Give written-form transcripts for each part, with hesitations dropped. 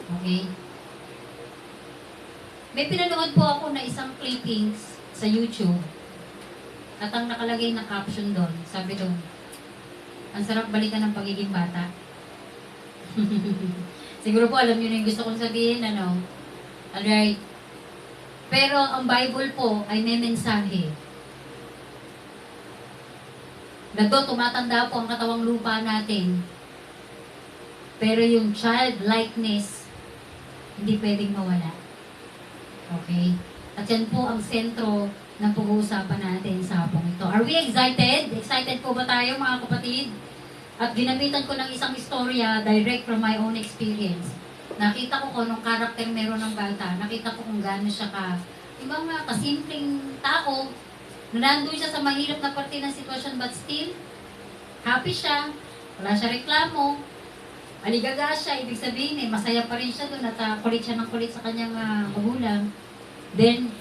Okay? May pinanood po ako na isang clippings sa YouTube at ang nakalagay na caption doon, sabi doon, ang sarap balikan ng pagiging bata. Siguro po alam niyo na yung gusto kong sabihin, ano? Alright. Pero ang Bible po ay may mensahe. Na doon tumatanda po ang katawang lupa natin. Pero yung childlikeness, hindi pwedeng mawala. Okay? At yan po ang sentro ng pag-uusapan natin sa hapong ito. Are we excited? Excited po ba tayo mga kapatid? At ginamitan ko ng isang istorya direct from my own experience. Nakita ko kung anong karakter meron ng bata. Nakita ko kung gaano siya yung mga kasimpleng tao na nandun siya sa mahirap na parte ng sitwasyon but still, happy siya. Wala siya reklamo. Aligaga siya, ibig sabihin masaya pa rin siya doon at kulit siya ng kulit sa kanyang magulang. Then,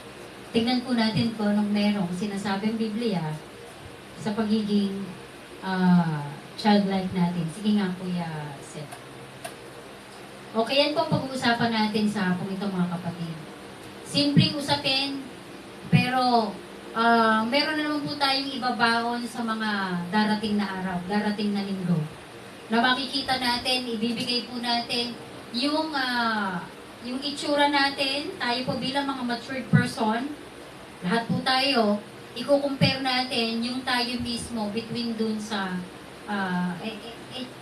tingnan po natin kung anong merong sinasabing Biblia sa pagiging childlike natin. Sige nga, Kuya Seth. Okay, yan po ang pag-uusapan natin sa hapong ito mga kapatid. Simpleng usapin, pero meron na naman po tayong ibabaon sa mga darating na araw, darating na linggo. Na makikita natin, ibibigay po natin yung itsura natin, tayo po bilang mga matured person, lahat po tayo, i-compare natin yung tayo mismo between dun sa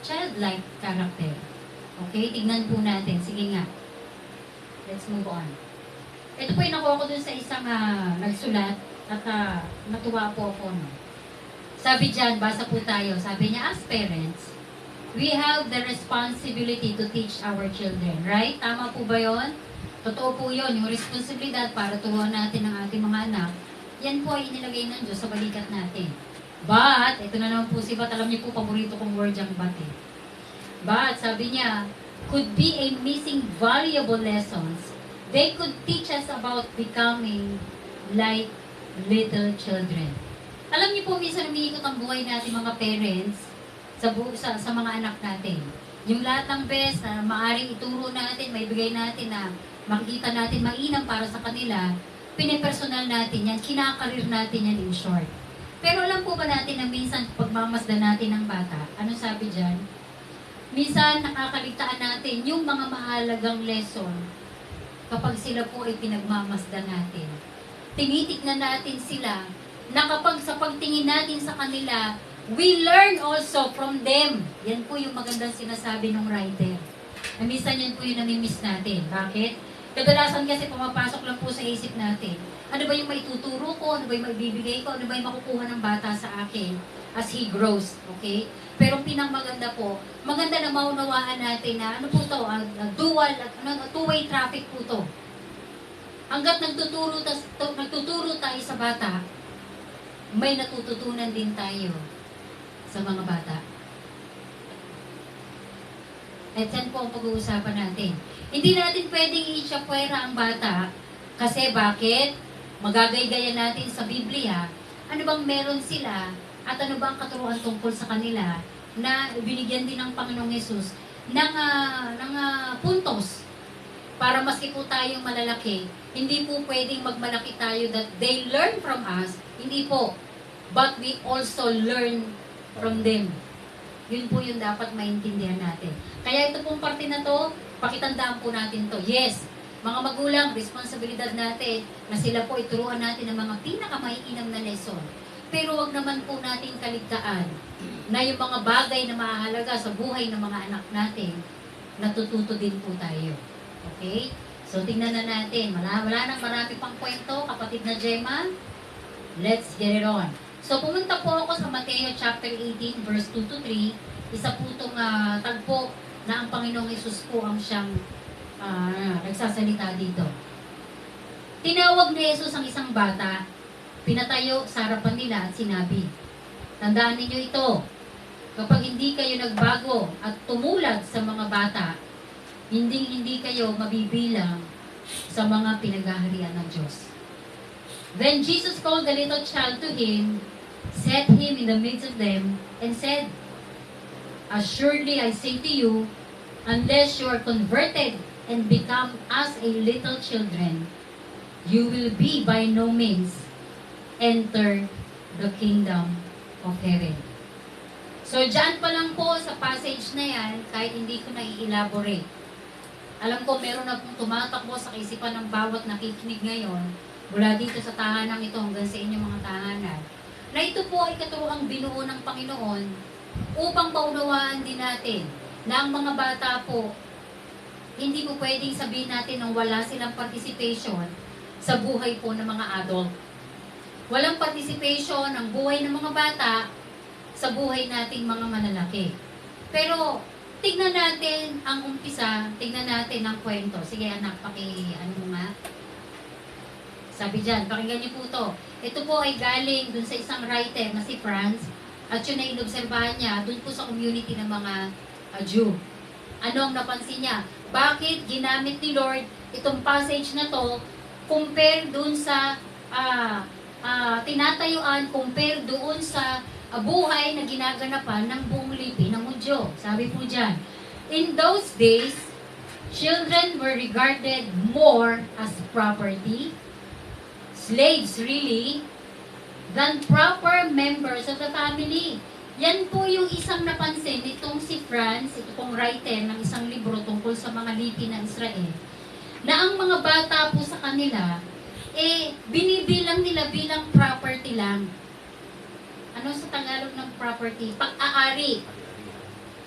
childlike character. Okay, tignan po natin. Sige nga. Let's move on. Ito po yung nakuha ko dun sa isang nagsulat at natuwa po ako. No? Sabi dyan, basa po tayo, sabi niya, as parents, we have the responsibility to teach our children. Right? Tama po ba yun? Totoo po yun. Yung responsibilidad para turuan natin ang ating mga anak, yan po ay inilagay ng Diyos sa balikat natin. But, ito na naman po si Bat. Alam niyo po, paborito kong word yung Bat eh. But, sabi niya, could be a missing valuable lessons. They could teach us about becoming like little children. Alam niyo po, minsan umiikot ang buhay natin mga parents sa mga anak natin. Yung lahat ng best na maaring ituro natin, maibigay natin na makikita natin mainam para sa kanila, pinipersonal natin yan, kinakarir natin yan in short. Pero alam po ba natin na minsan pagmamasdan natin ng bata, ano sabi dyan? Minsan nakakaligtaan natin yung mga mahalagang lesson kapag sila po ay pinagmamasdan natin. Tinitignan natin sila na kapag sa pagtingin natin sa kanila, we learn also from them. Yan po yung magandang sinasabi ng writer. Na minsan yan po yung namimiss natin. Bakit? Kadalasan kasi pumapasok lang po sa isip natin. Ano ba yung maituturo ko? Ano ba yung maibibigay ko? Ano ba yung makukuha ng bata sa akin as he grows? Okay? Pero pinamaganda po, maganda na maunawaan natin na ano po to, dual, two-way traffic po to. Hanggat nagtuturo tayo sa bata, may natututunan din tayo sa mga bata. At yan po ang pag-uusapan natin. Hindi natin pwedeng i-chapwera ang bata kasi bakit? Magagay-gaya natin sa Biblia, ano bang meron sila at ano bang katuruan tungkol sa kanila na binigyan din ng Panginoong Yesus ng puntos para maski po tayong malalaki, hindi po pwedeng magmalaki tayo that they learn from us, hindi po, but we also learn from them. Yun po yung dapat maintindihan natin. Kaya ito pong parte na to, pakitandaan po natin to. Yes, mga magulang, responsibilidad natin na sila po ituruan natin ng mga pinakamaiinam na lesson. Pero wag naman po natin kaligtaan na yung mga bagay na mahalaga sa buhay ng mga anak natin, natututo din po tayo. Okay? So, tingnan na natin. Wala nang marami pang kwento, kapatid na Gemma. Let's get it on. So, pumunta po ako sa Mateo chapter 18, verse 2 to 3. Isa po itong tagpo na ang Panginoong Yesus po ang siyang nagsasalita dito. Tinawag ni Yesus ang isang bata, pinatayo sa harapan nila at sinabi, tandaan ninyo ito, kapag hindi kayo nagbago at tumulad sa mga bata, hindi kayo mabibilang sa mga pinaghaharian ng Diyos. Then Jesus called the little child to him, set him in the midst of them, and said, assuredly I say to you, unless you are converted and become as a little children, you will be by no means enter the kingdom of heaven. So, dyan pa lang po sa passage na yan, kahit hindi ko na i-elaborate. Alam ko, meron na pong tumatakbo sa kaisipan ng bawat nakikinig ngayon, mula dito sa tahanang ito hanggang sa inyong mga tahanan, na ito po ay katuroang binuo ng Panginoon upang maunawaan din natin na ang mga bata po, hindi mo pwedeng sabihin natin nang wala silang participation sa buhay po ng mga adult. Walang participation ng buhay ng mga bata sa buhay nating mga manlalaki. Pero, tignan natin ang umpisa, tignan natin ang kwento. Sige anak, ano mo nga? Sabi dyan, pakinggan niyo po to. Ito po ay galing dun sa isang writer na si Franz, at yun ay inobserbahan niya dun po sa community ng mga Jew. Ano ang napansin niya? Bakit ginamit ni Lord itong passage na to compare dun sa tinatayuan, compare doon sa buhay na ginaganapan ng buong lipi ng Hudyo? Sabi po dyan, in those days, children were regarded more as property, slaves really, than proper members of the family. Yan po yung isang napansin itong si Franz, ito pong writer ng isang libro tungkol sa mga lipi ng Israel, na ang mga bata po sa kanila, binibilang nila bilang property lang. Ano sa Tagalog ng property? Pag-aari.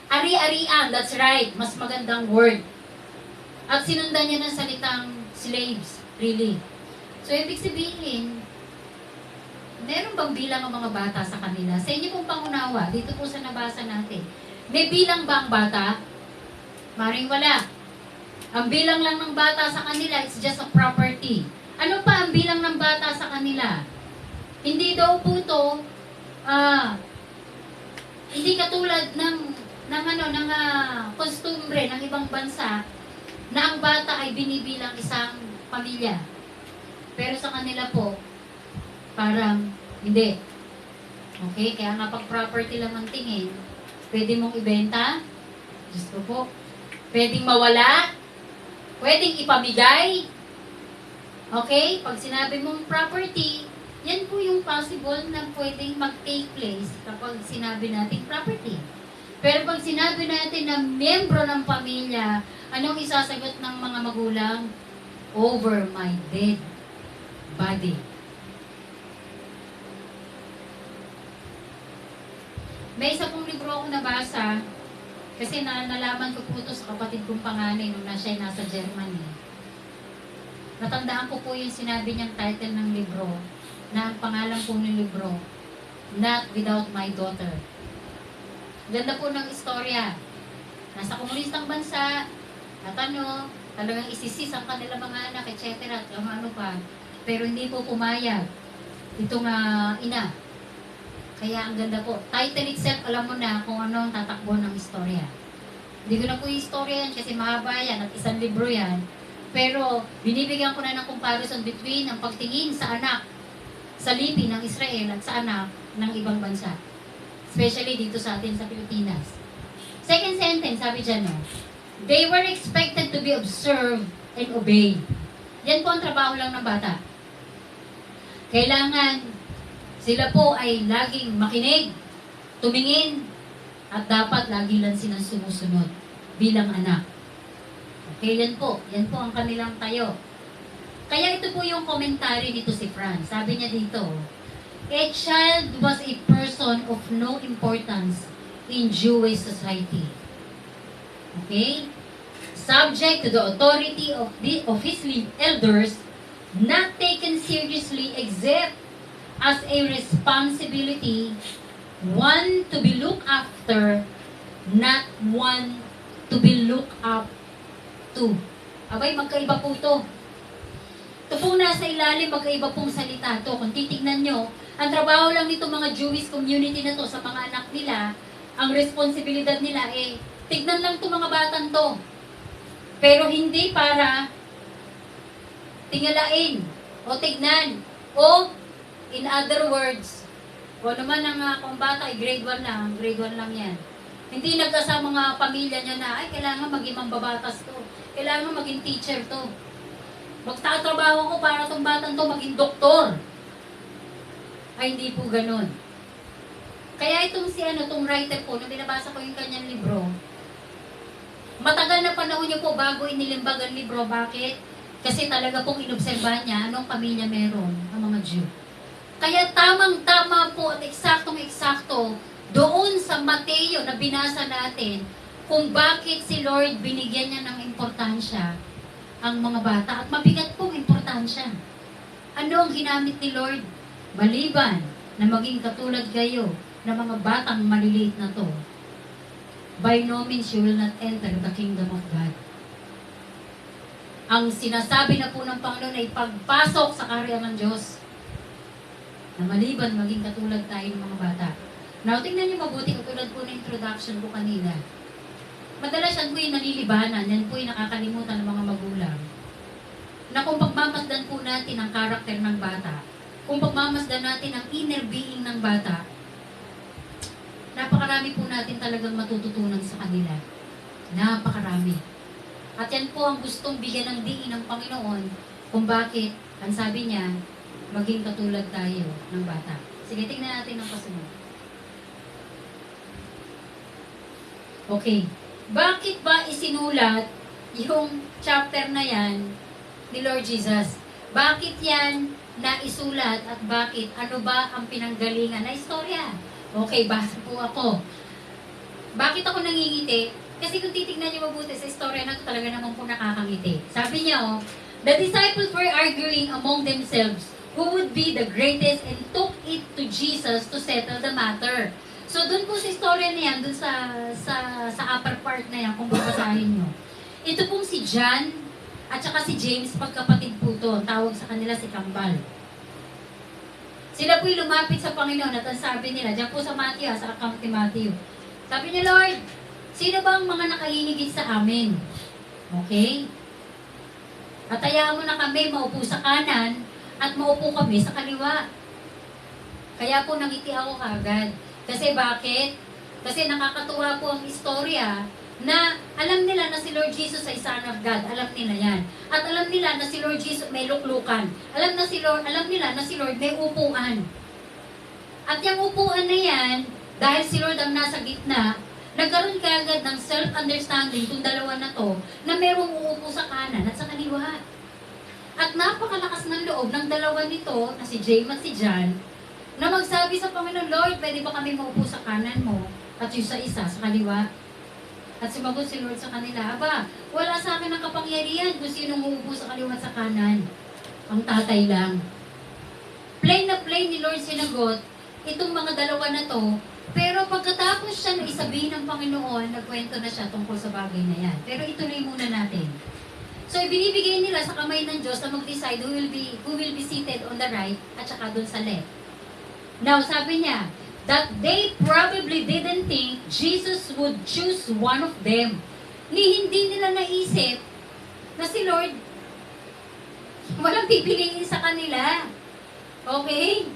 Ari-arian, that's right. Mas magandang word. At sinundan niya ng salitang slaves, really. So, ibig sabihin, meron bang bilang ang mga bata sa kanila? Sa inyo pong pangunawa, dito po sa nabasa natin, may bilang ba ang bata? Maring wala. Ang bilang lang ng bata sa kanila, it's just a property. Ano pa ang bilang ng bata sa kanila? Hindi daw po ito, hindi katulad ng kostumbre ng ibang bansa na ang bata ay binibilang isang pamilya. Pero sa kanila po, parang hindi. Okay? Kaya nga pag property lang ang tingin, pwede mong ibenta, Diyos ko po, pwedeng mawala, pwedeng ipamigay. Okay? Pag sinabi mong property, yan po yung possible na pwedeng mag-take place kapag sinabi natin property. Pero pag sinabi natin na miyembro ng pamilya, anong isasagot ng mga magulang? Over my dead body. May isa pong libro akong nabasa, kasi nalaman ko po ito sa kapatid kong panganay nung siya nasa Germany. Natandaan ko po yung sinabi niyang title ng libro, na ang pangalan po ng libro, Not Without My Daughter. Ganda po ng istorya. Nasa komunistang bansa, at talagang isisis ang kanilang mga anak, etc. at ano pa. Pero hindi po pumayag itong ina. Kaya ang ganda po. Title itself, alam mo na kung ano ang tatakbo ng istorya. Hindi ko na po yung istorya yan kasi mahaba yan at isang libro yan. Pero binibigyan ko na ng comparison between ang pagtingin sa anak sa lipi ng Israel at sa anak ng ibang bansa. Especially dito sa atin sa Pilipinas. Second sentence, sabi dyan, they were expected to be observed and obeyed. Yan po ang trabaho lang ng bata. Kailangan sila po ay laging makinig, tumingin, at dapat lagi lang silang sumusunod bilang anak. Okay, yan po ang kanilang tayo. Kaya ito po yung commentary dito si Franz. Sabi niya dito, a child was a person of no importance in Jewish society. Okay? Subject to the authority of his elders, not taken seriously except as a responsibility, one to be looked after, not one to be looked up to. Abay, magkaiba po ito. Ito po nasa ilalim, magkaiba pong salita to. Kung titignan nyo, ang trabaho lang nito mga Jewish community na to sa mga anak nila, ang responsibilidad nila tignan lang to mga batang to. Pero hindi para tingalain o tignan o in other words, o naman ang kung bata ay grade 1 lang, grade 1 lang yan. Hindi nagkasama mga pamilya niya na, ay kailangan maging mambabatas to. kailangan maging teacher to. Magtatrabaho ko para tong batang to maging doktor. Ay, hindi po ganun. Kaya itong tong writer po, nung binabasa ko yung kanyang libro, matagal na panahon niya po bago inilimbag ang libro. Bakit? Kasi talaga pong inobserbahan niya anong pamilya meron ang mga Jew. Kaya tamang-tama po at eksaktong-eksakto doon sa Mateo na binasa natin kung bakit si Lord binigyan niya ng importansya ang mga bata. At mabigat pong importansya. Ano ang ginamit ni Lord? Maliban na maging katulad kayo ng mga batang maliliit na to, by no means you will not enter the kingdom of God. Ang sinasabi na po ng Panginoon ay pagpasok sa kaharian ng Diyos na maliban maging katulad tayo ng mga bata. Now, tingnan niyo mabuti, katulad po ng introduction ko kanina. Madalas yan po yung nalilibanan, yan po yung nakakalimutan ng mga magulang. Na kung pagmamasdan po natin ang karakter ng bata, kung pagmamasdan natin ang inner being ng bata, napakarami po natin talagang matututunan sa kanila. Napakarami. At yan po ang gustong bigyan ng diin ng Panginoon kung bakit, ang sabi niya, maging katulad tayo ng bata. Sige, tingnan natin ang kasunod. Okay. Bakit ba isinulat yung chapter na yan ni Lord Jesus? Bakit yan naisulat at bakit? Ano ba ang pinanggalingan na istorya? Okay, basa po ako. Bakit ako nangingiti? Kasi kung titignan niyo mabuti sa istorya na ito, talaga naman po nakakangiti. Sabi niya, the disciples were arguing among themselves who would be the greatest and took it to Jesus to settle the matter. So, dun po sa istorya na yan, dun sa upper part na yan, kung babasahin nyo. Ito pong si John at saka si James, pagkapatid po to. Tawag sa kanila si Kambal. Sila po'y lumapit sa Panginoon at ang sabi nila, dyan po sa Matthew, sa account ni Matthew. Sabi niya, Lord, sino ba ang mga nakahinigit sa amin? Okay? At hayaan mo na kami maupo sa kanan at maupo kami sa kaliwa. Kaya po nangiti ako kagad. Kasi bakit? Kasi nakakatuwa po ang istorya na alam nila na si Lord Jesus ay Son of God. Alam nila yan. At alam nila na si Lord Jesus may luklukan. Alam nila na si Lord may upuan. At yung upuan na yan, dahil si Lord ang nasa gitna, nagkaroon kaagad ng self-understanding itong dalawa na to, na merong uupo sa kanan at sa kaliwa. At napakalakas ng loob ng dalawa nito, na si James at si John, na magsabi sa Panginoon, Lord, pwede ba kami maupo sa kanan mo at yung sa isa sa kaliwa? At sumagot si Lord sa kanila, aba, wala sa akin ang kapangyarihan kung sinong uupo sa kaliwa at sa kanan. Ang tatay lang. Plain na plain ni Lord sinagot, itong mga dalawa na to, pero pagkatapos siya na isabihin ng Panginoon, nagkwento na siya tungkol sa bagay na yan. Pero ituloy muna natin. So, ibinibigay nila sa kamay ng Diyos na mag-decide who will be seated on the right at saka doon sa left. Now, sabi niya, that they probably didn't think Jesus would choose one of them. Hindi nila naisip na si Lord walang pipiliin sa kanila. Okay?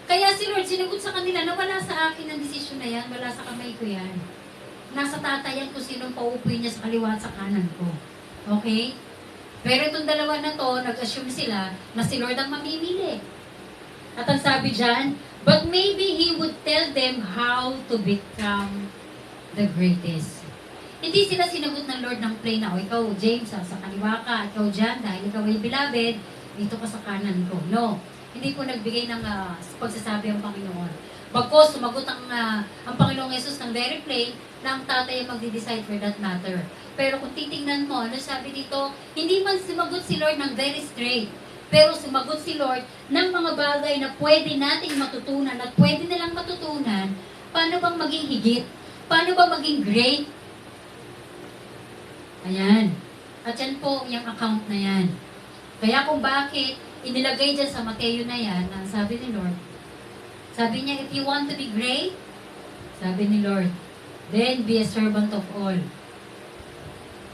Kaya si Lord sinagot sa kanila na wala sa akin ang desisyon na yan, wala sa kamay ko yan. Nasa tatayan kung sinong pauupuin niya sa kaliwa at sa kanan ko. Okay? Pero itong dalawa na to, nag-assume sila na si Lord ang mamimili. At ang sabi dyan, but maybe He would tell them how to become the greatest. Hindi sila sinagot ng Lord ng plain na, ikaw, James, sa kaliwa ka, ikaw dyan, dahil ikaw ay beloved, dito ka sa kanan ko. No. Hindi po nagbigay ng pagsasabi ang Panginoon. Bagkos, sumagot ang Panginoong Yesus ng very plain na ang tatay ay magde-decide for that matter. Pero kung titingnan mo, ano sabi dito, hindi man sumagot si Lord ng very straight. Pero sumagot si Lord ng mga bagay na pwede nating matutunan at pwede nilang matutunan paano bang maging higit, paano ba maging great. Ayan. At yan po yung account na yan. Kaya kung bakit inilagay dyan sa Mateo na yan, ang sabi ni Lord, sabi niya, if you want to be great, sabi ni Lord, then be a servant of all.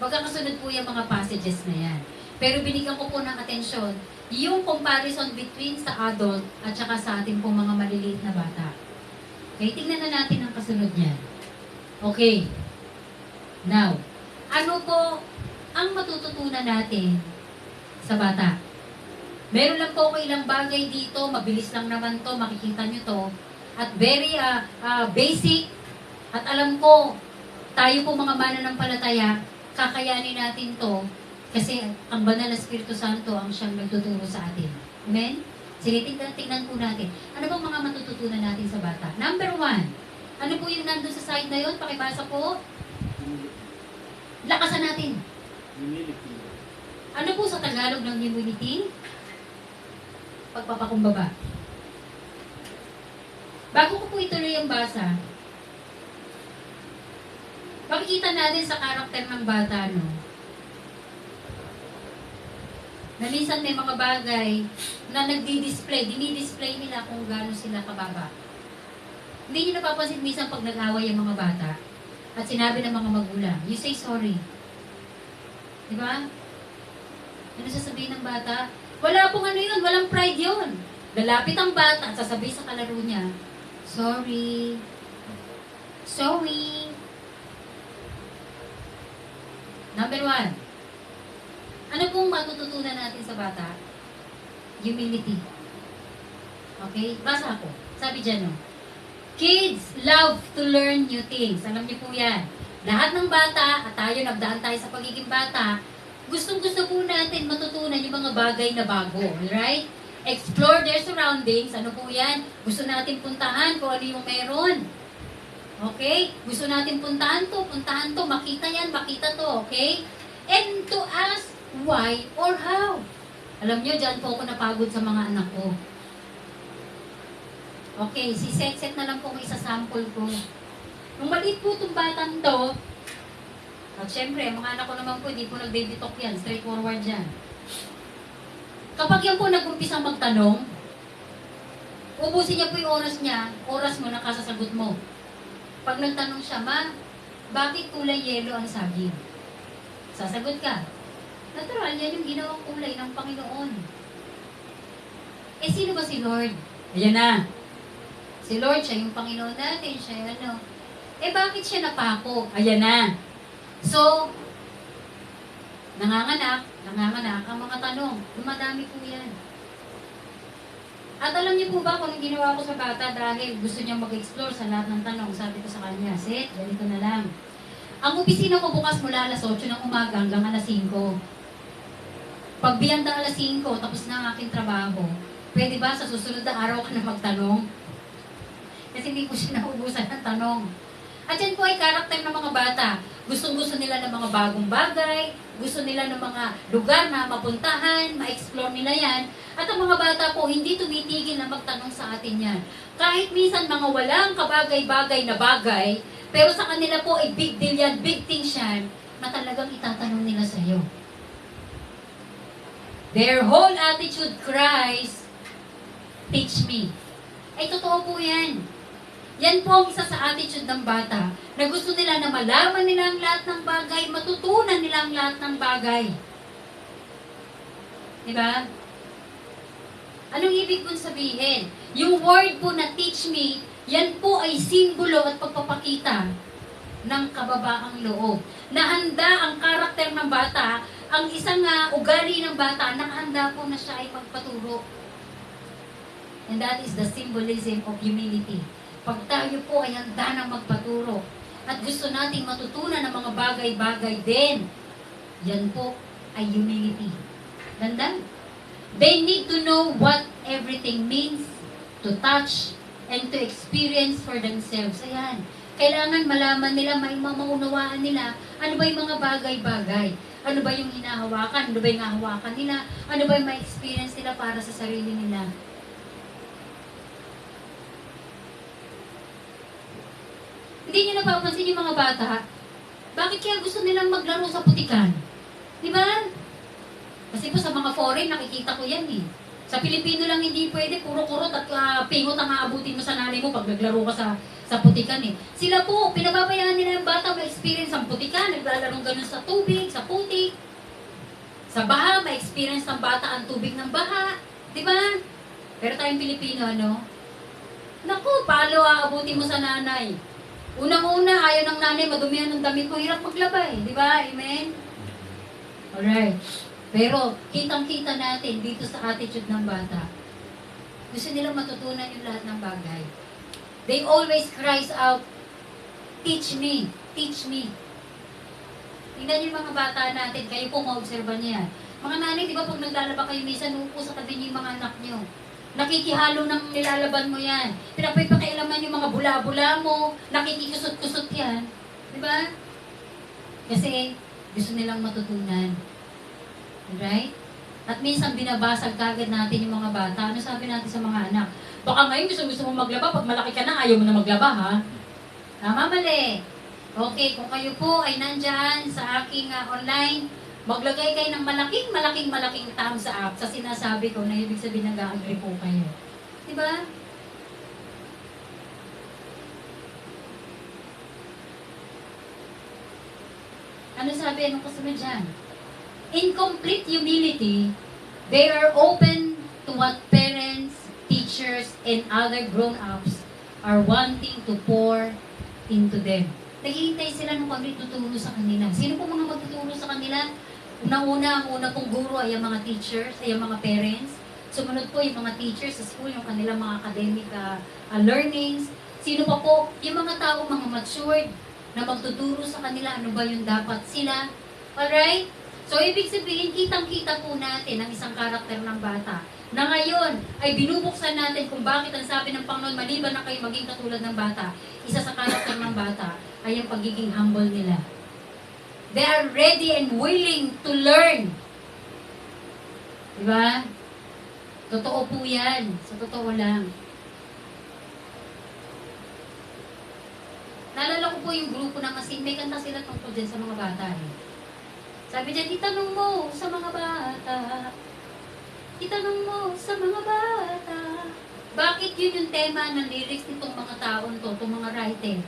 Magkakasunod po yung mga passages na yan. Pero binigyan ko po ng atensyon yung comparison between sa adult at saka sa ating pong mga maliliit na bata. Okay, tingnan na natin ang kasunod niyan. Okay. Now, ano po ang matututunan natin sa bata? Meron lang po ako ilang bagay dito, mabilis lang naman to, makikita nyo to. At very basic, at alam ko, tayo po mga mananampalataya, kakayanin natin to, kasi ang banal na Espiritu Santo ang siyang nagtuturo sa atin. Amen? Sige, tignan po natin. Ano bang mga matututunan natin sa bata? Number 1, ano po yung nandun sa side na yun? Pakibasa po. Lakasan natin. Humility. Ano po sa Tagalog ng humility? Pagpapakumbaba. Bago ko po ituloy ang basa, makikita natin sa karakter ng bata, no? Na minsan may mga bagay na dinidisplay nila kung gaano sila kababa. Hindi nyo napapansin minsan pag nag-away ang mga bata at sinabi ng mga magulang, you say sorry. Diba? Ano sasabihin ng bata? Wala pong ano yun, walang pride yun. Lalapit ang bata at sasabihin sa kalaro niya, sorry. Sorry. Number 1. Ano pong matututunan natin sa bata? Humility. Okay? Basa ako. Sabi dyan, no? Kids love to learn new things. Alam niyo po yan. Lahat ng bata, at tayo nagdaan tayo sa pagiging bata, gustong-gusto po natin matutunan yung mga bagay na bago. Alright? Explore their surroundings. Ano po yan? Gusto natin puntahan kung ano yung meron. Okay? Gusto natin puntahan to, makita yan, makita to. Okay? And to ask why or how. Alam nyo, dyan po ako napagod sa mga anak ko. Okay, si Set na lang po ang isa-sample ko. Nung maliit po itong batang to, at syempre, mga anak ko naman po, hindi po nag-baby talk yan, straightforward yan. Kapag yan po nag-umpisang magtanong, ubusin niya po yung oras mo na kasasagot mo. Pag nagtanong siya, Ma, bakit kulay yelo ang saging? Sasagot ka. Natural, yan yung ginawang kulay ng Panginoon. Eh, sino ba si Lord? Ayan na. Si Lord, siya yung Panginoon natin, siya ano. Eh, bakit siya napako? Ayan na. So, nanganganak ang mga tanong. Dumadami po yan. At alam niyo po ba kung anong ginawa ko sa bata dahil gusto niya mag-explore sa lahat ng tanong? Sabi ko sa kanya, Set, ganito na lang. Ang opisina ko bukas mula alas 8 ng umaga hanggang alas 5. Pag biyanda alas 5, tapos na ang aking trabaho, pwede ba sa susunod na araw ka na magtanong? Kasi hindi ko siya naubusan ng tanong. At yan po ay karakter ng mga bata. Gustong-gusto nila ng mga bagong bagay, gusto nila ng mga lugar na mapuntahan, ma-explore nila yan. At ang mga bata po, hindi tumitigil na magtanong sa atin yan. Kahit minsan mga walang kabagay-bagay na bagay, pero sa kanila po ay big deal yan, big things yan, na talagang itatanong nila sa iyo. Their whole attitude cries, teach me. Ay, totoo po yan. Yan po ang isa sa attitude ng bata, na gusto nila na malaman nila ang lahat ng bagay, matutunan nila ang lahat ng bagay. Diba? Anong ibig kong sabihin? Yung word po na teach me, yan po ay simbolo at pagpapakita ng kababaang loob. Nahanda ang karakter ng bata, ang isang ugali ng bata, nakahanda po na siya ay magpaturo. And that is the symbolism of humility. Pag tayo po ay handa ng magpaturo at gusto nating matutunan ng mga bagay-bagay din, yan po ay humility. Ganda? They need to know what everything means, to touch, and to experience for themselves. Ayan. Kailangan malaman nila, may maunawaan nila, ano ba yung mga bagay-bagay? Ano ba yung hinahawakan? Ano ba yung hahawakan nila? Ano ba yung ma-experience nila para sa sarili nila? Hindi nyo napapansin yung mga bata, bakit kaya gusto nilang maglaro sa putikan? Di ba? Kasi po sa mga foreign, nakikita ko yan eh. Sa Pilipino lang hindi pwede, puro kurot at pingot ang aabutin mo sa nanay mo pag naglaro ka sa putikan eh. Sila po, pinababayaan nila yung bata ma-experience ang putikan, naglalaro ganun sa tubig, sa putik. Sa baha, ma-experience ng bata ang tubig ng baha. Di ba? Pero tayong Pilipino, ano? Naku, palo aabutin mo sa nanay. Unang-una, ayaw ng nanay, madumihan ng damit ko, hirap maglaba eh. Di ba? Amen? Alright. Pero, kitang-kita natin dito sa attitude ng bata. Gusto nilang matutunan yung lahat ng bagay. They always cries out, teach me, teach me. Tingnan yung mga bata natin, kayo po maobserba niya. Mga nanay, di ba pag naglalaba kayo, minsan uupo sa tabi niyo yung mga anak niyo. Nakikihalo ng nilalaban mo yan. Pinapipakailaman yung mga bula-bula mo, nakikikusot-kusot yan. Di ba? Kasi gusto nilang matutunan. Right? At minsan binabasag kagad natin yung mga bata. Ano sabi natin sa mga anak? Baka ngayon gusto mo maglaba, pag malaki ka na, ayaw mo na maglaba, ha? Tama, mali. Okay, kung kayo po ay nandyan sa aking online, maglagay kayo ng malaking thumbs up sa sinasabi ko na ibig sabihin nag-agree po kayo. Diba? Ano sabi? Anong kasunod dyan? In complete humility, they are open to what parents, teachers, and other grown-ups are wanting to pour into them. Naghihintay sila nung kami tuturo sa kanila. Sino po mga magtuturo sa kanila? Ang una pong guro ay ang mga teachers, ay ang mga parents. Sumunod po yung mga teachers sa school, yung kanilang mga academic learnings. Sino pa po? Yung mga tao, mga matured, na magtuturo sa kanila ano ba yung dapat sila. Alright? So, ibig sabihin, kitang-kita po natin ang isang karakter ng bata na ngayon ay binubuksan natin kung bakit ang sabi ng Panginoon, maliban na kayo maging katulad ng bata, isa sa karakter ng bata ay ang pagiging humble nila. They are ready and willing to learn. Diba? Totoo po yan. Sa totoo lang. Naalala ko po yung grupo ng Asin. May kanta sila tungkol dyan sa mga bata. Eh. Sabi dyan, itanong mo sa mga bata. Itanong mo sa mga bata. Bakit yun yung tema ng lyrics nitong mga taon to, itong mga writer?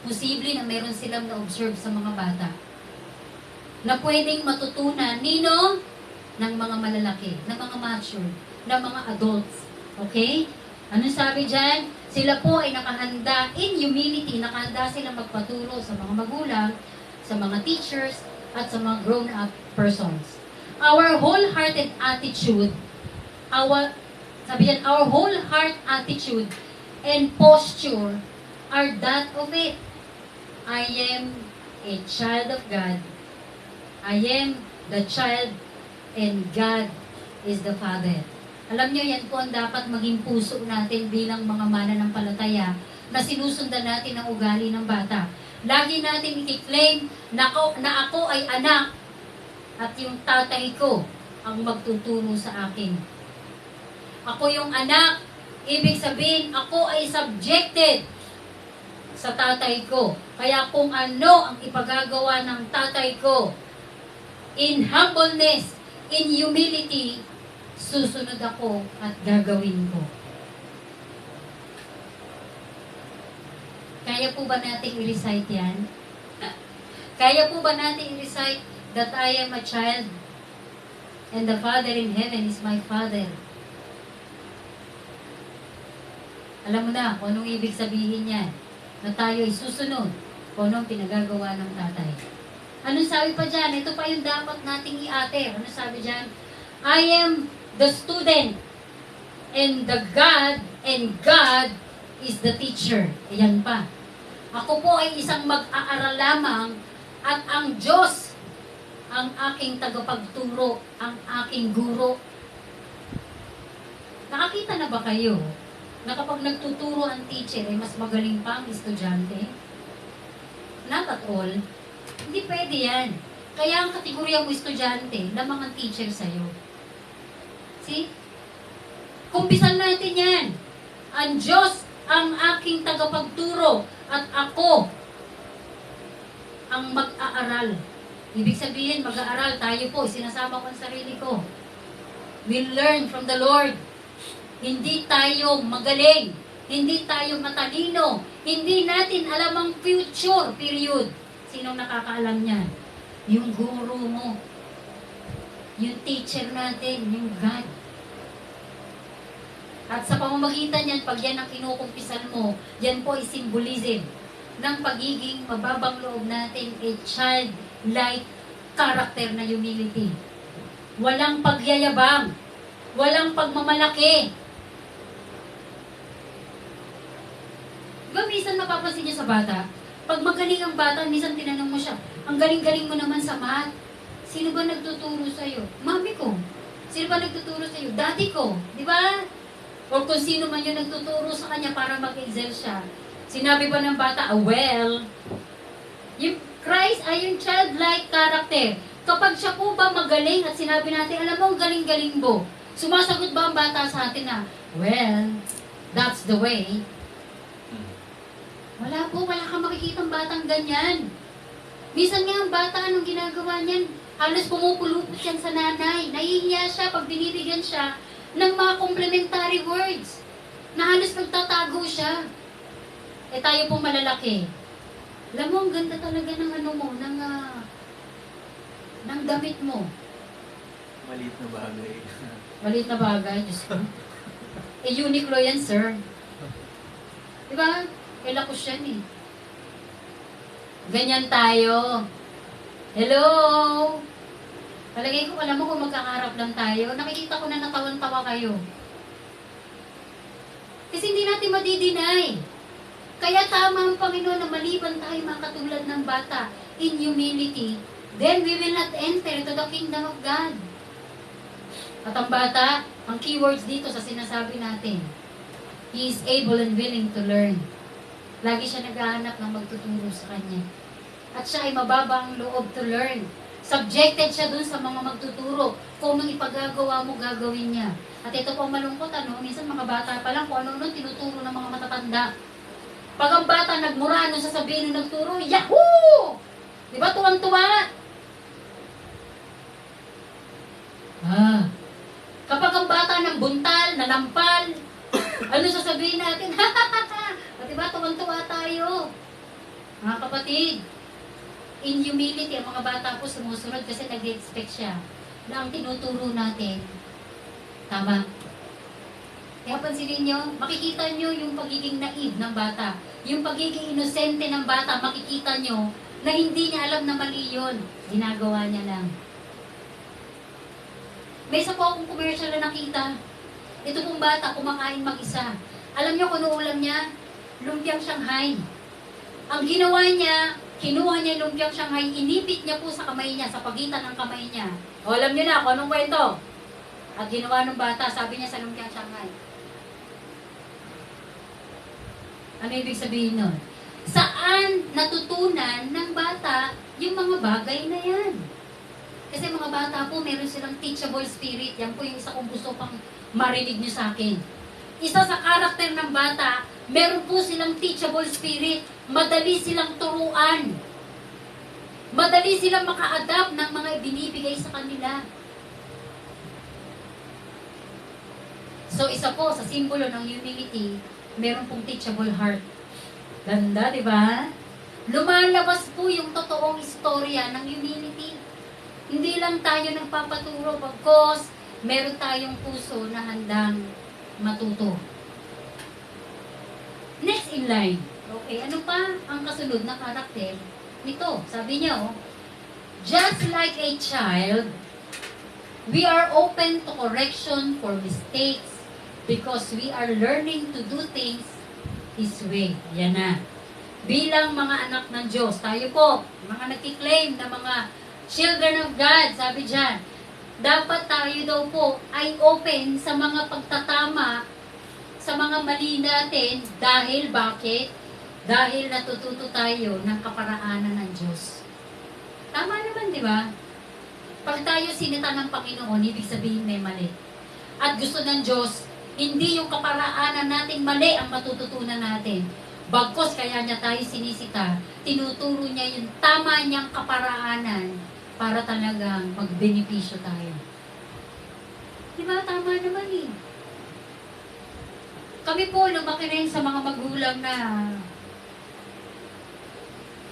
Posible na meron silang na-observe sa mga bata. Na pwedeng matutunan, nino? Ng mga malalaki, ng mga mature, ng mga adults. Okay? Ano sabi dyan? Sila po ay nakahanda in humility, nakahanda silang magpaturo sa mga magulang, sa mga teachers, at sa mga grown-up persons. Our wholehearted attitude, our whole heart attitude and posture are that of it. I am a child of God. I am the child and God is the Father. Alam niyo, yan po ang dapat maging puso natin bilang mga mananampalataya na sinusundan natin ang ugali ng bata. Lagi natin i-claim na ako ay anak at yung tatay ko ang magtuturo sa akin. Ako yung anak, ibig sabihin, ako ay subjected sa tatay ko. Kaya kung ano ang ipagagawa ng tatay ko, in humbleness, in humility, susunod ako at gagawin ko. Kaya po ba natin i-recite yan? Kaya po ba natin i-recite that I am a child and the Father in heaven is my Father? Alam mo na kung anong ibig sabihin yan, na tayo ay susunod kung anong pinagagawa ng tatay. Anong sabi pa dyan? Ito pa yung dapat nating i-ater. Ano sabi dyan? I am the student and God is the teacher. Ayan pa. Ako po ay isang mag-aaral lamang at ang Diyos ang aking tagapagturo, ang aking guro. Nakakita na ba kayo na kapag nagtuturo ang teacher ay mas magaling pa ang estudyante? Not at all. Hindi pwede yan. Kaya ang kategorya mo estudyante, lamang ang teacher sa'yo. See? Kumpisan natin yan. Ang Diyos ang aking tagapagturo at ako ang mag-aaral. Ibig sabihin, mag-aaral tayo po. Sinasama ko ang sarili ko. We learn from the Lord. Hindi tayo magaling. Hindi tayo matalino. Hindi natin alam ang future, period. Sinong nakakaalam niyan? Yung guru mo. Yung teacher natin, yung God. At sa pamamagitan yan, pag yan ang kinukumpisan mo, yan po ay symbolism ng pagiging mababang loob natin a childlike karakter na humility. Walang pagyayabang. Walang pagmamalaki. Diba minsan mapapansin niyo sa bata? Pag magaling ang bata, minsan tinanong mo siya, ang galing-galing mo naman sa math. Sino ba nagtuturo sa'yo? Mami ko. Sino ba nagtuturo sa'yo? Daddy ko. Di ba? O kung sino man yung nagtuturo sa kanya para mag-excel siya. Sinabi pa ng bata, well, yung Christ ay yung childlike character. Kapag siya po ba magaling at sinabi natin, alam mo, ang galing-galing mo. Sumasagot ba ang bata sa atin na, well, that's the way. Wala po, wala kang makikitang batang ganyan. Minsan nga ang bata, anong ginagawa niyan? Halos pumupulupot yan sa nanay. Nahihiya siya pag binibigyan siya ng mga complementary words. Na halos nagtatago siya. Eh tayo pong malalaki. Alam mo, ang ganda talaga ng ano mo, ng damit mo. Maliit na bagay. Maliit na bagay, Diyos ko. Eh, Uniqlo yan, sir. Diba? Elakos yan eh. Ganyan tayo. Hello? Palagay ko, alam mo kung magkakaharap lang tayo, nakikita ko na natawan-tawa kayo. Kasi hindi natin madidinay. Kaya tama ang Panginoon na maliban tayo mga katulad ng bata in humility, then we will not enter into the kingdom of God. At ang bata, ang keywords dito sa sinasabi natin, he is able and willing to learn. Lagi siya naghahanap ng magtuturo sa kanya. At siya ay mababang loob to learn. Subjected siya dun sa mga magtuturo. Kung anong ipagagawa mo, gagawin niya. At ito po malungkot, minsan mga bata pa lang, kung ano-ano tinuturo ng mga matatanda. Pag ang bata nagmura, ano sasabihin ng nagturo? Yahoo! Di ba tuwang-tuwa? Kapag ang bata nagbuntal, nanampal, ano sasabihin natin? O diba, tuwang-tuwa tayo. Mga kapatid, in humility, ang mga bata po sumusunod kasi nag-expect siya na ang tinuturo natin, tama. Kaya pansinin nyo, makikita nyo yung pagiging naive ng bata. Yung pagiging inosente ng bata, makikita nyo na hindi niya alam na mali yun. Ginagawa niya lang. May isa po akong commercial na nakita. Ito pong bata, kumakain mag-isa. Alam niyo kung ano ulam niya? Lumpiang Shanghai. Ang ginawa niya, kinuha niya yung lumpiang Shanghai, inipit niya po sa kamay niya, sa pagitan ng kamay niya. O, alam niyo na kung anong kwento. At ginawa ng bata, sabi niya sa lumpiang Shanghai. Ano ibig sabihin nun? Saan natutunan ng bata yung mga bagay na yan? Kasi mga bata po, meron silang teachable spirit. Yan po yung isa kong gusto pang marinig niyo sa akin. Isa sa karakter ng bata, meron po silang teachable spirit. Madali silang turuan. Madali silang maka-adapt ng mga binibigay sa kanila. So, isa po sa simbolo ng humility, meron pong teachable heart. Ganda, di ba? Lumalabas po yung totoong istorya ng humility. Hindi lang tayo nagpapaturo, bagkos meron tayong puso na handang matuto. Next in line. Okay, ano pa ang kasunod na karakter nito? Sabi niya, just like a child, we are open to correction for mistakes because we are learning to do things His way. Yan na. Bilang mga anak ng Diyos, tayo po, mga nagkiklaim na mga children of God, sabi dyan, dapat tayo daw po ay open sa mga pagtatama, sa mga mali natin, dahil bakit? Dahil natututo tayo ng kaparaanan ng Diyos. Tama naman, di ba? Pag tayo sinita ng Panginoon, ibig sabihin may mali. At gusto ng Diyos, hindi yung kaparaanan nating mali ang matututunan natin. Bagkos kaya niya tayo sinisita, tinuturo niya yung tama niyang kaparaanan para talagang magbenepisyo tayo. Diba? Tama naman eh. Kami po, lumaki rin sa mga magulang na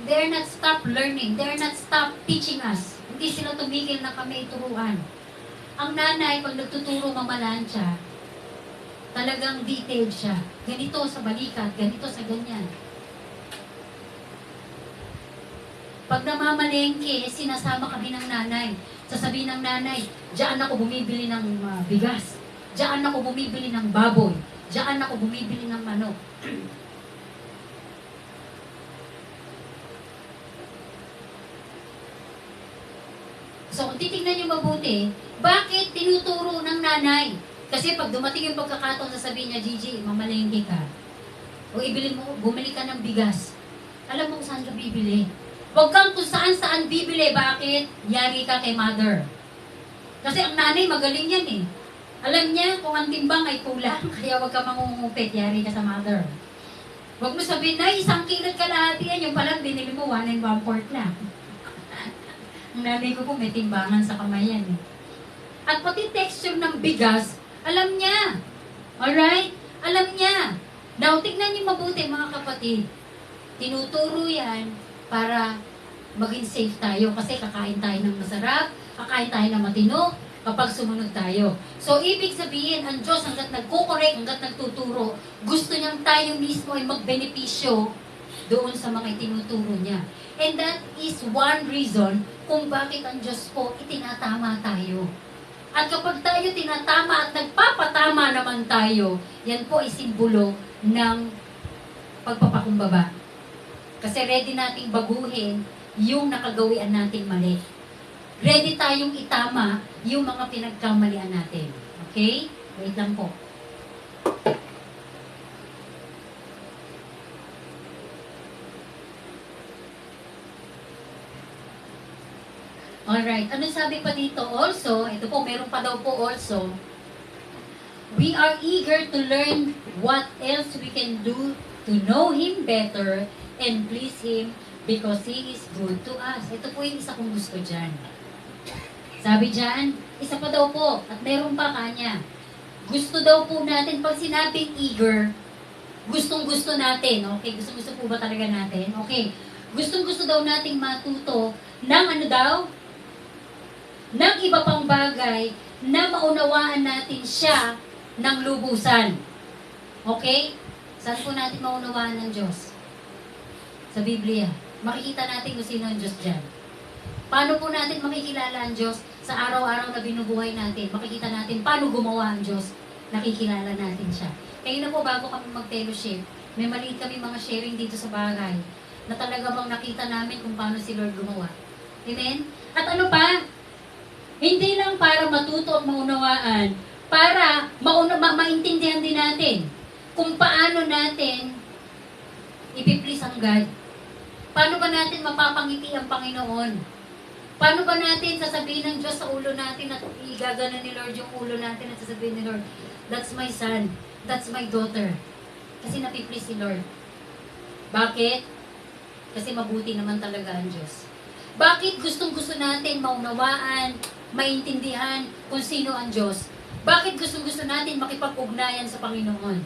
they're not stop learning, they're not stop teaching us. Hindi sila tumigil na kami ituruan. Ang nanay, pag nagtuturo mamalansya, talagang detailed siya. Ganito sa balikat, ganito sa ganyan. Pag namamalengke, sinasama kami ng nanay. Sasabihin ng nanay, diyan ako bumibili ng bigas. Diyan ako bumibili ng baboy. Diyan ako bumibili ng manok. So, kung titignan nyo mabuti, bakit tinuturo ng nanay? Kasi pag dumating yung pagkakataon, sasabihin niya, Gigi, mamalengke ka. O bumili ka ng bigas. Alam mo kung saan ka bibili. Huwag kang kung saan-saan bibili. Bakit? Yari ka kay mother. Kasi ang nanay, magaling yan eh. Alam niya kung ang timbang ay kulang, kaya huwag ka mangungupit, yari ka sa mother. Huwag mo sabihin na, 1 kilot kalahati yan, yung palang binili mo, 1 1/4 lang. Ang nanay ko po may timbangan sa kamay yan eh. At pati texture ng bigas, alam niya. Alright? Alam niya. Now, tignan niyo mabuti mga kapatid. Tinuturo yan para maging safe tayo kasi kakain tayo ng masarap, kakain tayo ng matino, kapag sumunod tayo. So, ibig sabihin, ang Diyos hanggat nagkukorek, hanggat nagtuturo, gusto niyang tayo mismo ay magbenepisyo doon sa mga tinuturo niya. And that is one reason kung bakit ang Diyos po itinatama tayo. At kapag tayo tinatama at nagpapatama naman tayo, yan po ay simbolo ng pagpapakumbaba. Kasi ready nating baguhin yung nakagawian nating mali. Ready tayong itama yung mga pinagkamalian natin. Okay? Wait lang po. Alright. Ano sabi pa dito? Also, ito po, meron pa daw po also. We are eager to learn what else we can do to know Him better and please Him because He is good to us. Ito po yung isa kong gusto dyan. Sabi dyan, isa pa daw po, at meron pa kanya. Gusto daw po natin, pag sinabing eager, gustong-gusto natin, okay? Gustong-gusto po ba talaga natin? Okay. Gustong-gusto daw nating matuto ng ano daw? Ng iba pang bagay na maunawaan natin siya ng lubusan. Okay? Saan po natin maunawaan ng Diyos? Sa Biblia. Makikita natin kung sino ang Diyos dyan. Paano po natin makikilala ang Diyos sa araw-araw na binubuhay natin? Makikita natin paano gumawa ang Diyos. Nakikilala natin siya. Kaya na po bago kami mag-fellowship, may maliit kami mga sharing dito sa bahay na talaga bang nakita namin kung paano si Lord gumawa. Amen? At ano pa? Hindi lang para matuto at maunawaan, para maintindihan din natin kung paano natin ipiplease ang God. Paano ba natin mapapangiti ang Panginoon? Paano ba natin sasabihin ng Diyos sa ulo natin at igagana ni Lord yung ulo natin at sasabihin ni Lord, that's my son, that's my daughter. Kasi napiplease si Lord. Bakit? Kasi mabuti naman talaga ang Diyos. Bakit gustong-gusto natin maunawaan, maintindihan kung sino ang Diyos? Bakit gustong-gusto natin makipag-ugnayan sa Panginoon?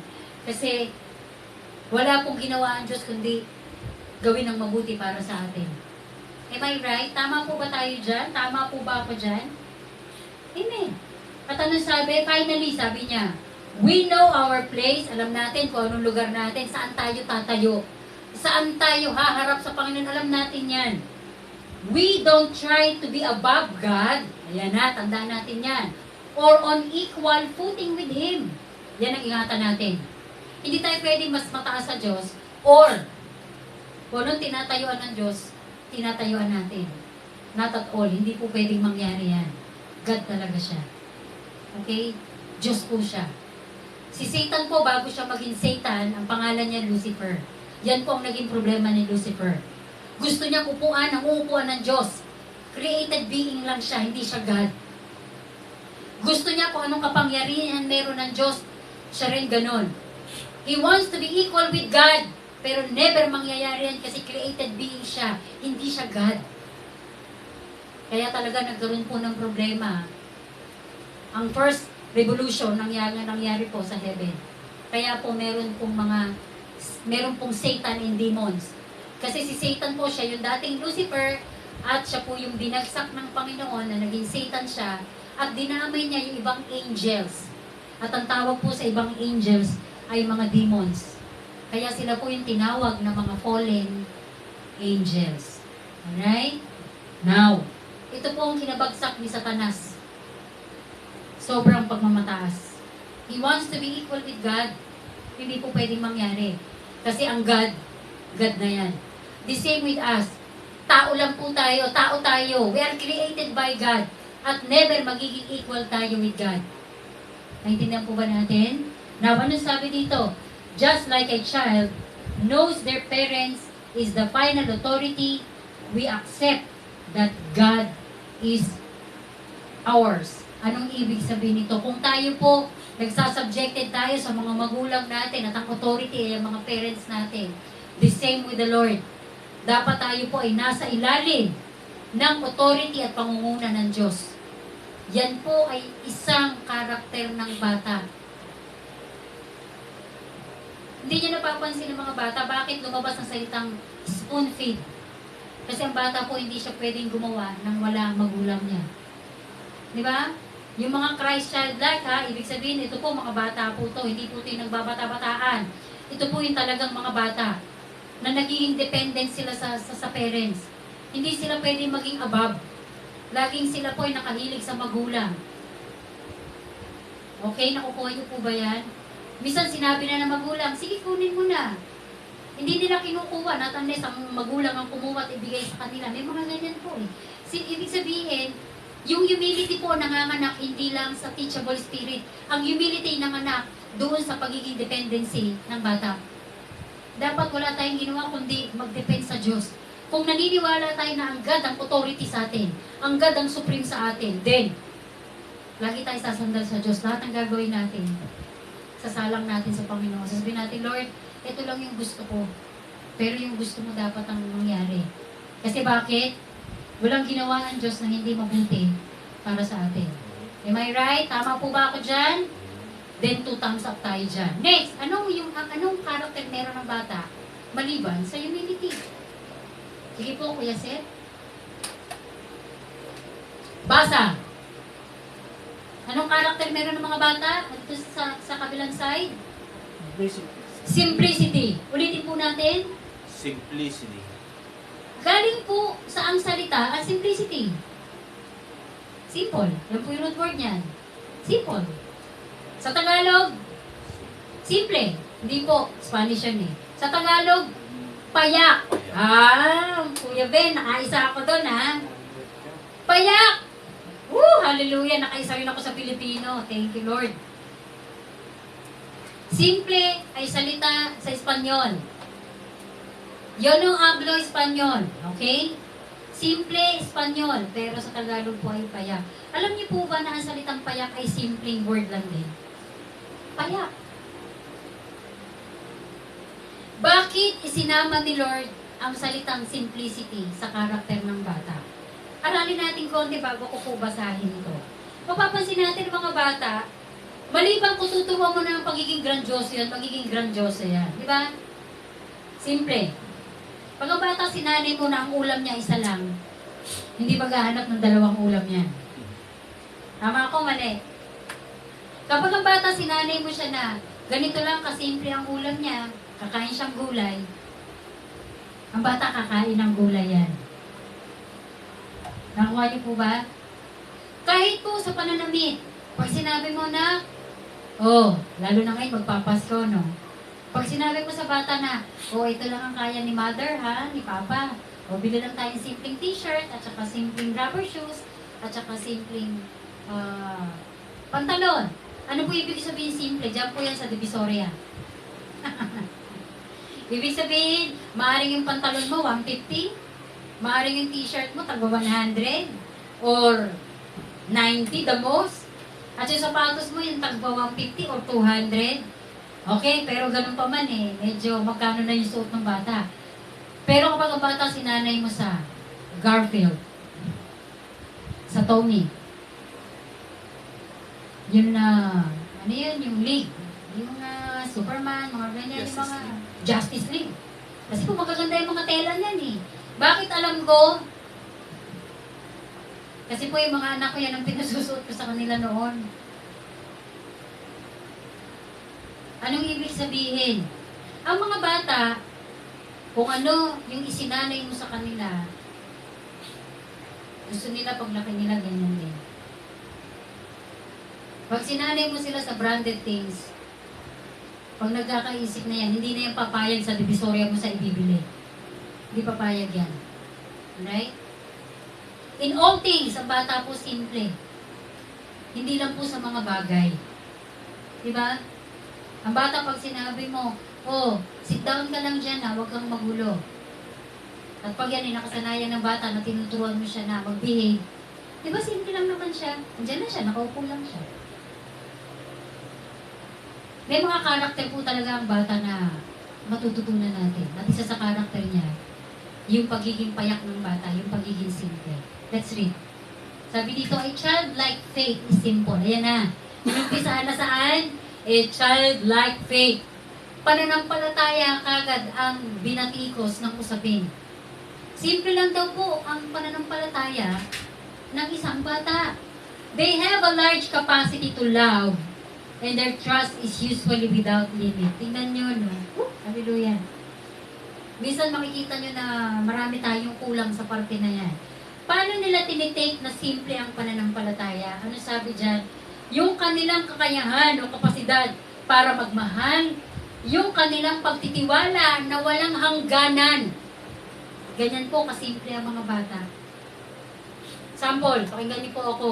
Kasi wala pong ginawa ang Diyos kundi gawin ng mabuti para sa atin. Am I right? Tama po ba tayo dyan? Tama po ba ako dyan? Amen. At ano sabi? Finally, sabi niya, we know our place. Alam natin kung anong lugar natin. Saan tayo tatayo? Saan tayo haharap sa Panginoon? Alam natin yan. We don't try to be above God. Ayan na, tandaan natin yan. Or on equal footing with Him. Yan ang ingatan natin. Hindi tayo pwedeng mas mataas sa Diyos. Or, kung anong tinatayuan ng Diyos, tinatayuan natin. Not at all. Hindi po pwedeng mangyari yan. God talaga siya. Okay? Diyos po siya. Si Satan po, bago siya maging Satan, ang pangalan niya Lucifer. Yan po ang naging problema ni Lucifer. Gusto niya upuan ang uupuan ng Diyos. Created being lang siya, hindi siya God. Gusto niya kung anong kapangyarihan meron ng Diyos, siya rin ganon. He wants to be equal with God. Pero never mangyayari yan kasi created being siya. Hindi siya God. Kaya talaga nagkaroon po ng problema. Ang first revolution nangyari po sa heaven. Kaya po meron pong Satan and demons. Kasi si Satan po siya yung dating Lucifer at siya po yung binagsak ng Panginoon na naging Satan siya at dinamay niya yung ibang angels. At ang tawag po sa ibang angels ay mga demons. Kaya sila po yung tinawag na mga fallen angels. Alright? Now, ito po ang kinabagsak ni Satanas. Sobrang pagmamataas. He wants to be equal with God. Hindi po pwedeng mangyari. Kasi ang God, God na yan. The same with us. Tao lang po tayo, tao tayo. We are created by God. At never magiging equal tayo with God. Naintindihan po ba natin? Now, ano sabi dito? Just like a child knows their parents is the final authority, we accept that God is ours. Anong ibig sabihin nito? Kung tayo po, nagsasubjected tayo sa mga magulang natin at ang authority ay ang mga parents natin. The same with the Lord. Dapat tayo po ay nasa ilalim ng authority at pangunguna ng Diyos. Yan po ay isang karakter ng bata. Hindi niyo napapansin ng mga bata, bakit lumabas ang salitang spoon feed? Kasi ang bata po hindi siya pwedeng gumawa nang wala ang magulang niya. Di ba? Yung mga Christ child-like ha, ibig sabihin, ito po mga bata po to, hindi po ito yung nagbabata-bataan. Ito po yung talagang mga bata na naging dependent sila sa parents. Hindi sila pwedeng maging above. Laging sila po ay nakahilig sa magulang. Okay, nakukuha niyo po ba yan? Minsan sinabi na ng magulang, sige kunin mo na. Hindi nila kinukuha, not unless ang magulang ang kumuha at ibigay sa kanila. May mga ganyan po eh. Ibig sabihin, yung humility po nanganganak hindi lang sa teachable spirit. Ang humility nanganak doon sa pagiging dependency ng bata. Dapat wala tayong ginawa kundi mag-depend sa Diyos. Kung naniniwala tayo na ang God ang authority sa atin, ang God ang supreme sa atin, then, lagi tayo sasandal sa Diyos. Lahat ng gagawin natin, sasalang natin sa Panginoon. Sasabihin natin, Lord, ito lang yung gusto ko. Pero yung gusto mo dapat ang mangyari. Kasi bakit? Walang ginawa ang Diyos na hindi mabuti para sa atin. Am I right? Tama po ba ako dyan? Then 2 thumbs up tayo dyan. Next, anong character meron ng bata? Maliban sa humility. Sige po, Kuya Seth. Basa. Anong character meron ng mga bata? Ito sa kabilang side? Simplicity. Ulitin po natin. Simplicity. Galing po sa ang salita ang simplicity. Simple. Yan po yung root word niyan. Simple. Sa Tagalog, simple. Hindi po, Spanish yan eh. Sa Tagalog, payak. Kuya Ben, nakaisa ako doon ha. Payak! Hallelujah, nakaisa rin ako sa Pilipino. Thank you, Lord. Simple ay salita sa Espanyol. Yo no hablo Espanyol. Okay? Simple Espanyol, pero sa Tagalog po ay payak. Alam niyo po ba na ang salitang payak ay simpleng word lang din? Payak. Bakit isinama ni Lord ang salitang simplicity sa karakter ng bata? Aralin natin konti bago ko po basahin ito. Mapapansin natin mga bata, maliban kung tuturuan mo na ang pagiging grandioso yan, magiging grandioso yan. Di ba? Simple. Pag ang bata sinanay mo na ang ulam niya isa lang, hindi maghahanap ng 2 ulam yan. Tama ako, mali. Kapag ang bata sinanay mo siya na ganito lang kasimple ang ulam niya, kakain siyang gulay, ang bata kakain ng gulay yan. Nakuha niyo po ba? Kahit po sa pananamit, pag sinabi mo na, lalo na ngayon magpapasko, no? Pag sinabi mo sa bata na, ito lang ang kaya ni mother, ha? Ni papa. Bili lang tayong simpleng t-shirt, at saka simpleng rubber shoes, at saka simpleng pantalon. Ano po ibig sabihin simple? Diyan po yan sa Divisoria. Ibig sabihin, maaaring yung pantalon mo, 150. Maaaring yung t-shirt mo, tagwa 100. Or 90 the most. At yung sapatos mo, yung tagwa 150 or 200. Okay, pero ganun pa man eh. Medyo magkano na yung suot ng bata. Pero kapag ang bata sinanay mo sa Garfield, sa Tony, yun na, yung League, yung Superman, mga ganyan, yung mga Justice League. Kasi kung magaganda yung mga tela niyan eh. Bakit alam ko? Kasi po yung mga anak ko yan ang pinasusuot ko sa kanila noon. Anong ibig sabihin? Ang mga bata, kung ano yung isinanay mo sa kanila, Gusto nila paglaki nila, ganyan din. Pag sinanay mo sila sa branded things, pag nagkakaisip na yan, hindi na yan papayag sa divisoria mo sa ibibili. Hindi papayag yan. Alright? In all things, ang bata po simple. Hindi lang po sa mga bagay. Diba? Ang bata pag sinabi mo, oh, sit down ka lang dyan ha, huwag kang magulo. At pag yan, nakasanayan ng bata na tinuturuan mo siya na mag-behave, diba simple lang naman siya? Andiyan na siya, nakaupo lang siya. May mga karakter po talaga ang bata na matututunan natin. At isa sa karakter niya, yung pagiging payak ng bata, yung pagiging simple. Let's read. Sabi dito, a childlike faith is simple. Ayan na. Inumpisahan na saan? A childlike faith. Pananampalataya kagad ang binatikos ng usapin. Simple lang daw po ang pananampalataya ng isang bata. They have a large capacity to love and their trust is usually without limit. Tingnan nyo, no? Hallelujah. Minsan makikita nyo na marami tayong kulang sa parte na yan. Paano nila tinitake na simple ang pananampalataya? Ano sabi dyan? Yung kanilang kakayahan o kapasidad para magmahal, yung kanilang pagtitiwala na walang hangganan. Ganyan po kasimple ang mga bata. Sample, pakinggan niyo po ako.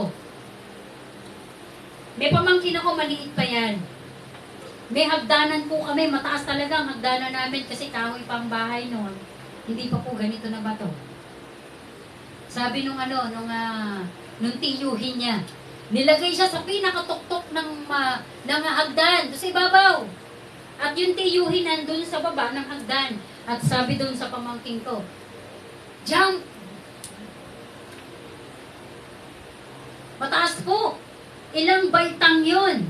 May pamangkin ako, maliit pa yan. May hagdanan po kami, mataas talaga ang hagdanan namin kasi kahoy pa ang bahay noon. Hindi pa po ganito na bato. Sabi nung nung tiyuhin niya, nilagay siya sa pinakatuktok ng hagdan, doon sa ibabaw. At yung tiyuhin nandun sa baba ng hagdan. At sabi doon sa pamangkin ko, jump! Mataas po. Ilang baitang yun.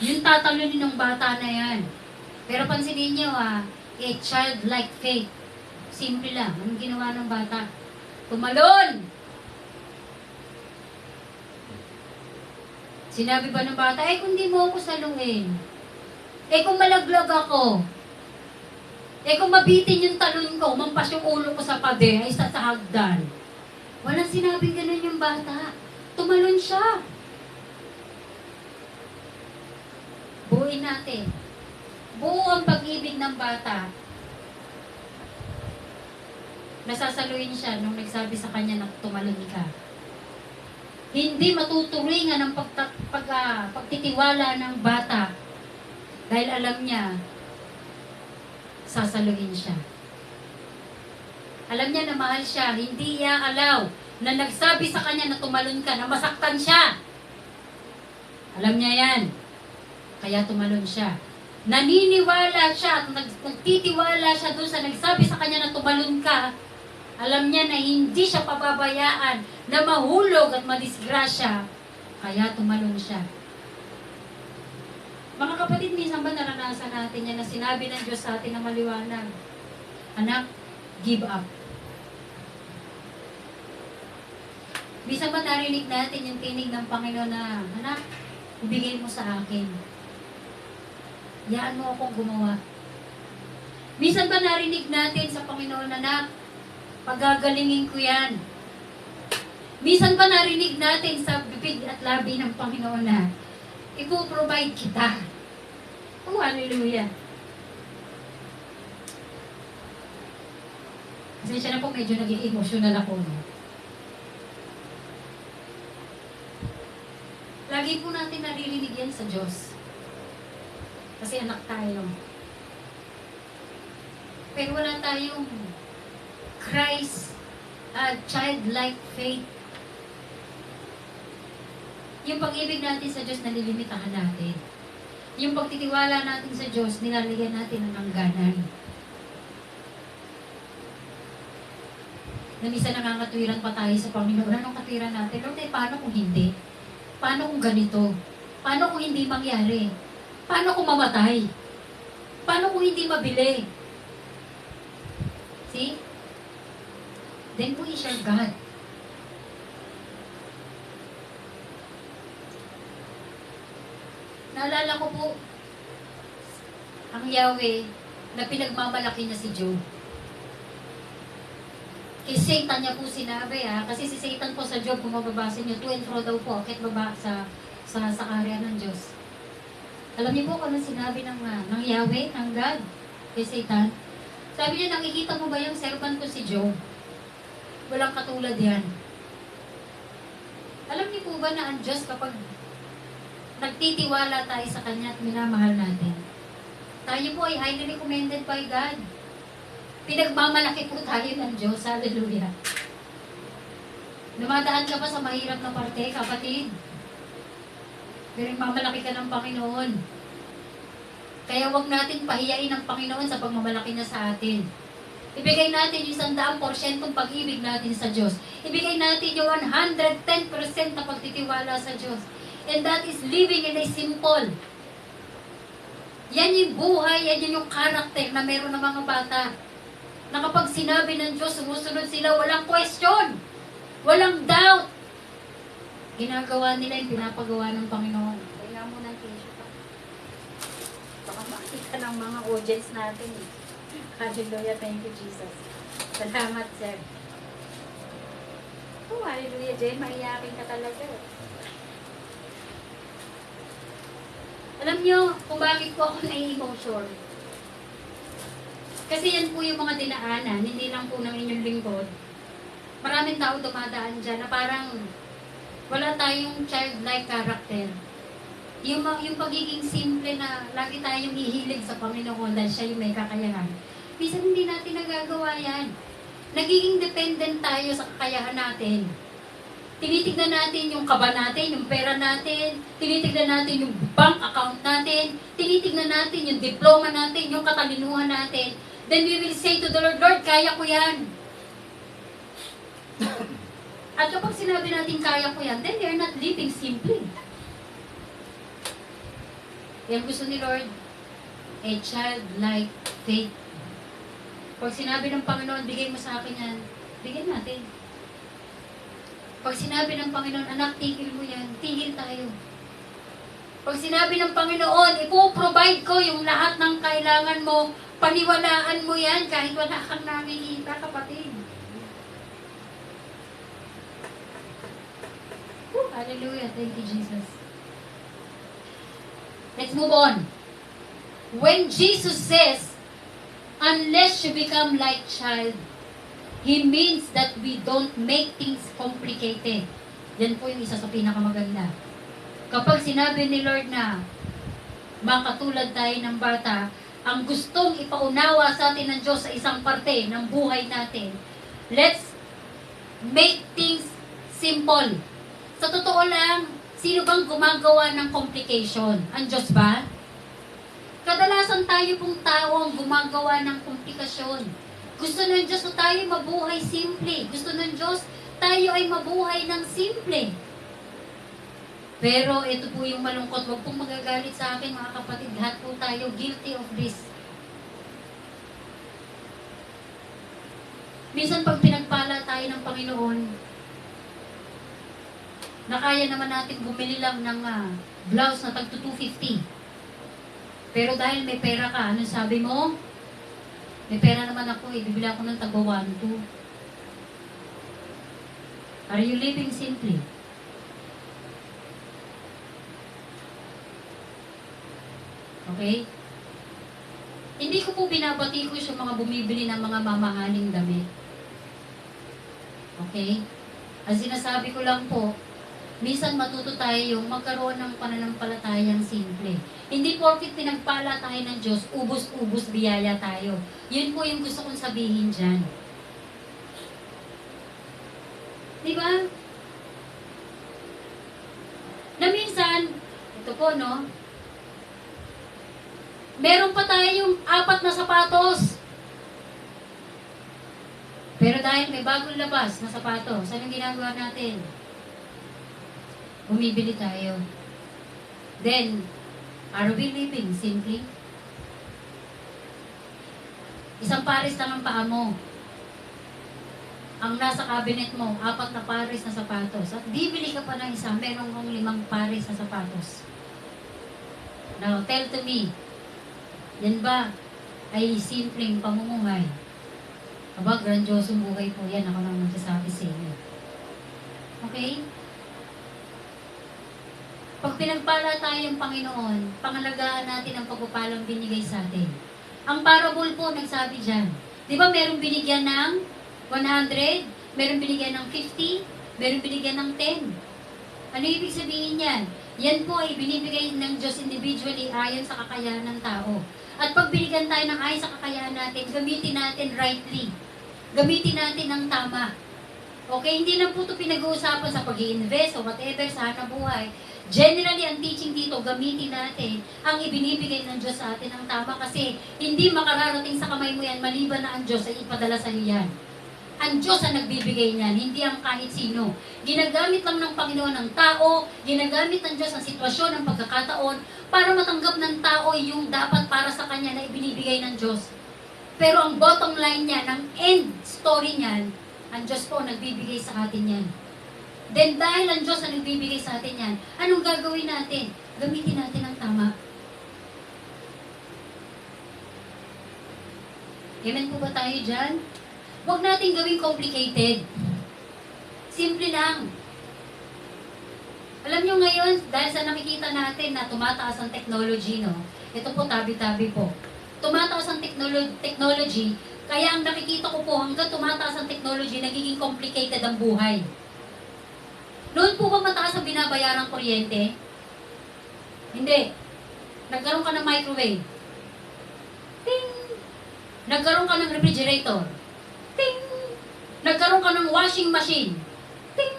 Yung tatalunin ng bata na yan. Pero pansinin niyo a childlike faith. Simple lang. Anong ginawa ng bata? Tumalon! Sinabi ba ng bata, kung di mo ako saluhin? Kung malaglag ako? Kung mabitin yung talon ko, mampas yung ulo ko sa pader, ay sa hagdan. Walang sinabing ganun yung bata. Tumalon siya. Buuin natin. Buo ang pag-ibig ng bata. Nasasaluin siya nung nagsabi sa kanya na tumalon ka. Hindi matuturingan ang pagtitiwala ng bata dahil alam niya sasaluhin siya. Alam niya na mahal siya, hindi niya alaw na nagsabi sa kanya na tumalon ka, na masaktan siya. Alam niya yan. Kaya tumalon siya. Naniniwala siya at nagtitiwala siya doon sa nagsabi sa kanya na tumalon ka. Alam niya na hindi siya pababayaan na mahulog at madisgrasya. Kaya tumalon siya. Mga kapatid, minsan ba naranasan natin yan na sinabi ng Diyos sa atin na maliwanag? Anak, give up. Minsan ba narinig natin yung tinig ng Panginoon na, anak, ibigay mo sa akin. Yaan mo akong gumawa. Minsan ba narinig natin sa Panginoon, anak, pagagalingin ko yan. Minsan ba narinig natin sa bibig at labi ng Panginoon na, i-provide kita. Oh, hallelujah. Kasi siya na po medyo naging emotional ako. No? Lagi po natin naririnig yan sa Diyos. Kasi anak tayo. Pero wala tayong Christ, childlike faith. Yung pag-ibig natin sa Diyos, nalilimitahan natin. Yung pagtitiwala natin sa Diyos, nilalagyan natin ng hangganan. Na minsan nangangatwiran pa tayo sa Panginoon. Anong katwiran natin? Lord, paano kung hindi? Paano kung ganito? Paano kung hindi mangyari? Paano kung mamatay? Paano kung hindi mabili? See? Then who is your God? Naalala ko po ang Yahweh na pinagmamalaki niya si Job. Kay Satan niya po sinabi kasi si Satan po sa Job, kung mababasa niyo, to and fro daw po, akit baba sa area ng Diyos. Alam niyo po kung ano sinabi ng Yahweh, ng God, kay Satan? Sabi niya, nakikita mo ba yung servant ko si Job? Walang katulad yan. Alam niyo po ba na ang Diyos kapag nagtitiwala tayo sa Kanya at minamahal natin, tayo po ay highly recommended by God. Pinagmamalaki po tayo ng Diyos. Hallelujah. Dumadaan ka pa sa mahirap na parte, kapatid. Pinagmamalaki ka ng Panginoon. Kaya wag natin pahiyain ang Panginoon sa pagmamalaki niya sa atin. Ibigay natin yung 100% pag-ibig natin sa Diyos. Ibigay natin yung 110% na pagtitiwala sa Diyos. And that is living in a simple. Yan yung buhay, yan yung karakter na meron ng mga bata. Na kapag sinabi ng Diyos, sumusunod sila, walang question. Walang doubt. Ginagawa nila yung pinapagawa ng Panginoon. Kaya mo ng tissue pa. Baka makita ng mga audience natin. Hallelujah, thank you, Jesus. Salamat, sir. Oh, hallelujah, Jen. Maiyakin ka talaga. Alam nyo kung bakit po ako na-emotion? Kasi yan po yung mga dinaanan, hindi lang po ng inyong lingkod. Maraming tao dumadaan dyan na parang wala tayong childlike character. Yung pagiging simple na lagi tayong hihilig sa Panginoon dahil siya yung may kakayahan. Minsan hindi natin nagagawa yan. Nagiging dependent tayo sa kakayahan natin. Tinitignan natin yung kaba natin, yung pera natin, tinitignan natin yung bank account natin, tinitignan natin yung diploma natin, yung katalinuhan natin. Then we will say to the Lord, Lord, kaya ko yan. At kapag sinabi natin kaya ko yan, then we are not living simply. Yan gusto ni Lord, a childlike faith. Pag sinabi ng Panginoon, bigay mo sa akin yan, bigyan natin. Pag sinabi ng Panginoon, anak, tigil mo yan, tigil tayo. Pag sinabi ng Panginoon, ipoprovide ko yung lahat ng kailangan mo, paniwalaan mo yan kahit wala kang nakikita, kapatid. Hallelujah, thank you, Jesus. Let's move on. When Jesus says, unless you become like child, He means that we don't make things complicated. Yan po yung isa sa pinakamaganda. Kapag sinabi ni Lord na makatulad tayo ng bata, ang gustong ipaunawa sa atin ng Diyos sa isang parte ng buhay natin, let's make things simple. Sa totoo lang, sino bang gumagawa ng complication? Ang Diyos ba? Kadalasan tayo pong tao ang gumagawa ng komplikasyon. Gusto ng Diyos na tayo mabuhay simple. Gusto ng Diyos tayo ay mabuhay ng simple. Pero ito po yung malungkot. Huwag pong magagalit sa akin, mga kapatid. Lahat po tayo guilty of this. Minsan pag pinagpala tayo ng Panginoon, na kaya naman natin bumili lang ng blouse na tagto 250. Pero dahil may pera ka, ano sabi mo? May pera naman ako, bibili ako ng tagwa 1-2. Are you living simply? Okay? Hindi ko po binabati ko sa mga bumibili ng mga mamahaling damit. Okay? Ang sinasabi ko lang po, minsan matuto tayo yung magkaroon ng pananampalatayang simple. Hindi porket pinagpala tayo ng Diyos, ubos-ubos biyaya tayo. Yun po yung gusto kong sabihin dyan. Diba? Na minsan, ito po no, meron pa tayong 4 na sapatos. Pero dahil may bagong labas na sapatos, anong ginagawa natin? Bumibili tayo. Then, are we living simply? Isang pares lang ang paa mo. Ang nasa cabinet mo, 4 na pares na sapatos. At bibili ka pa ng isa, meron kong 5 pares na sapatos. Now, tell to me, yan ba ay simpleng pamumuhay? Aba, grandiosong buhay po yan. Ako lang magsasabi sa inyo. Okay? Pag pinagpala tayo ng Panginoon, pangalagaan natin ang pagpapalang binigay sa atin. Ang parable po, nagsabi dyan. Di ba meron binigyan ng 100, meron binigyan ng 50, meron binigyan ng 10. Ano ibig sabihin yan? Yan po ay binibigay ng Diyos individually ayon sa kakayahan ng tao. At pag binigyan tayo ng ayon sa kakayahan natin, gamitin natin rightly. Gamitin natin ng tama. Okay, hindi na po ito pinag-uusapan sa pag-i-invest o whatever sa hanap buhay. Generally, ang teaching dito, gamitin natin ang ibinibigay ng Diyos sa atin ng tama kasi hindi makararating sa kamay mo yan maliban na ang Diyos ay ipadala sa iyo yan. Ang Diyos ang nagbibigay niyan, hindi ang kahit sino. Ginagamit lang ng Panginoon ang tao, ginagamit ng Diyos ang sitwasyon, ang pagkakataon, para matanggap ng tao yung dapat para sa kanya na ibinibigay ng Diyos. Pero ang bottom line niya, ang end story niyan, ang Diyos po nagbibigay sa atin yan. Then dahil ang Diyos ang nagbibigay sa atin yan, anong gagawin natin? Gamitin natin ang tama. Amen po ba tayo dyan? Huwag natin gawing complicated. Simple lang. Alam nyo ngayon, dahil sa nakikita natin na tumataas ang technology, no? Ito po, tabi-tabi po. Tumataas ang technology, kaya ang nakikita ko po, hanggang tumataas ang technology, nagiging complicated ang buhay. Noon po ba mataas ang binabayarang kuryente? Hindi. Nagkaroon ka ng microwave. Ting! Nagkaroon ka ng refrigerator. Ting! Nagkaroon ka ng washing machine. Ting!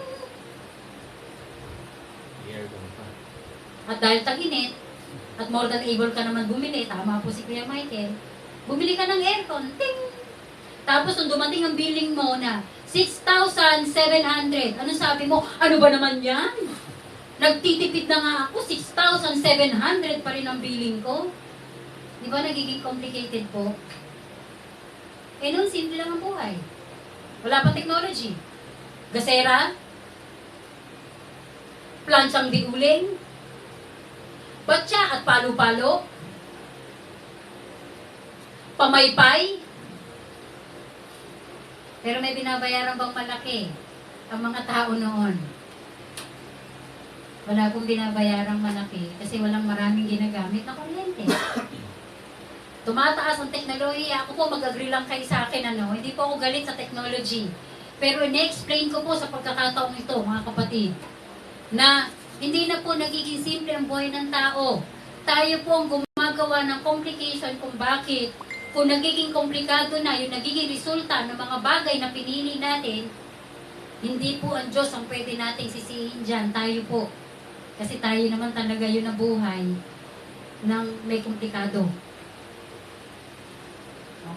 Aircon pa. At dahil tag-init, at more than able ka naman bumili, tama po si Kuya Michael, bumili ka ng aircon. Ting! Tapos nung dumating ang billing mo na 6,700. Ano sabi mo? Ano ba naman yan? Nagtitipid na nga ako, 6,700 pa rin ang billing ko. Di ba nagiging complicated po? Eh noon, simple lang ang buhay. Wala pa technology. Gasera, planchang diuling, batya at palo-palo, pamaypay. Pero may binabayaran bang malaki ang mga tao noon? Wala pong binabayarang malaki kasi walang maraming ginagamit na kuryente. Tumataas ang teknolohiya. Ako po, mag-agree lang kayo sa akin, hindi po ako galit sa technology. Pero in-explain ko po sa pagkakataong ito, mga kapatid, na hindi na po nagiging simple ang buhay ng tao. Tayo po ang gumagawa ng complication kung bakit. Kung nagiging komplikado na, yung nagiging resulta ng mga bagay na pinili natin, hindi po ang Diyos ang pwede nating sisihin dyan. Tayo po. Kasi tayo naman talaga yun na buhay ng may komplikado.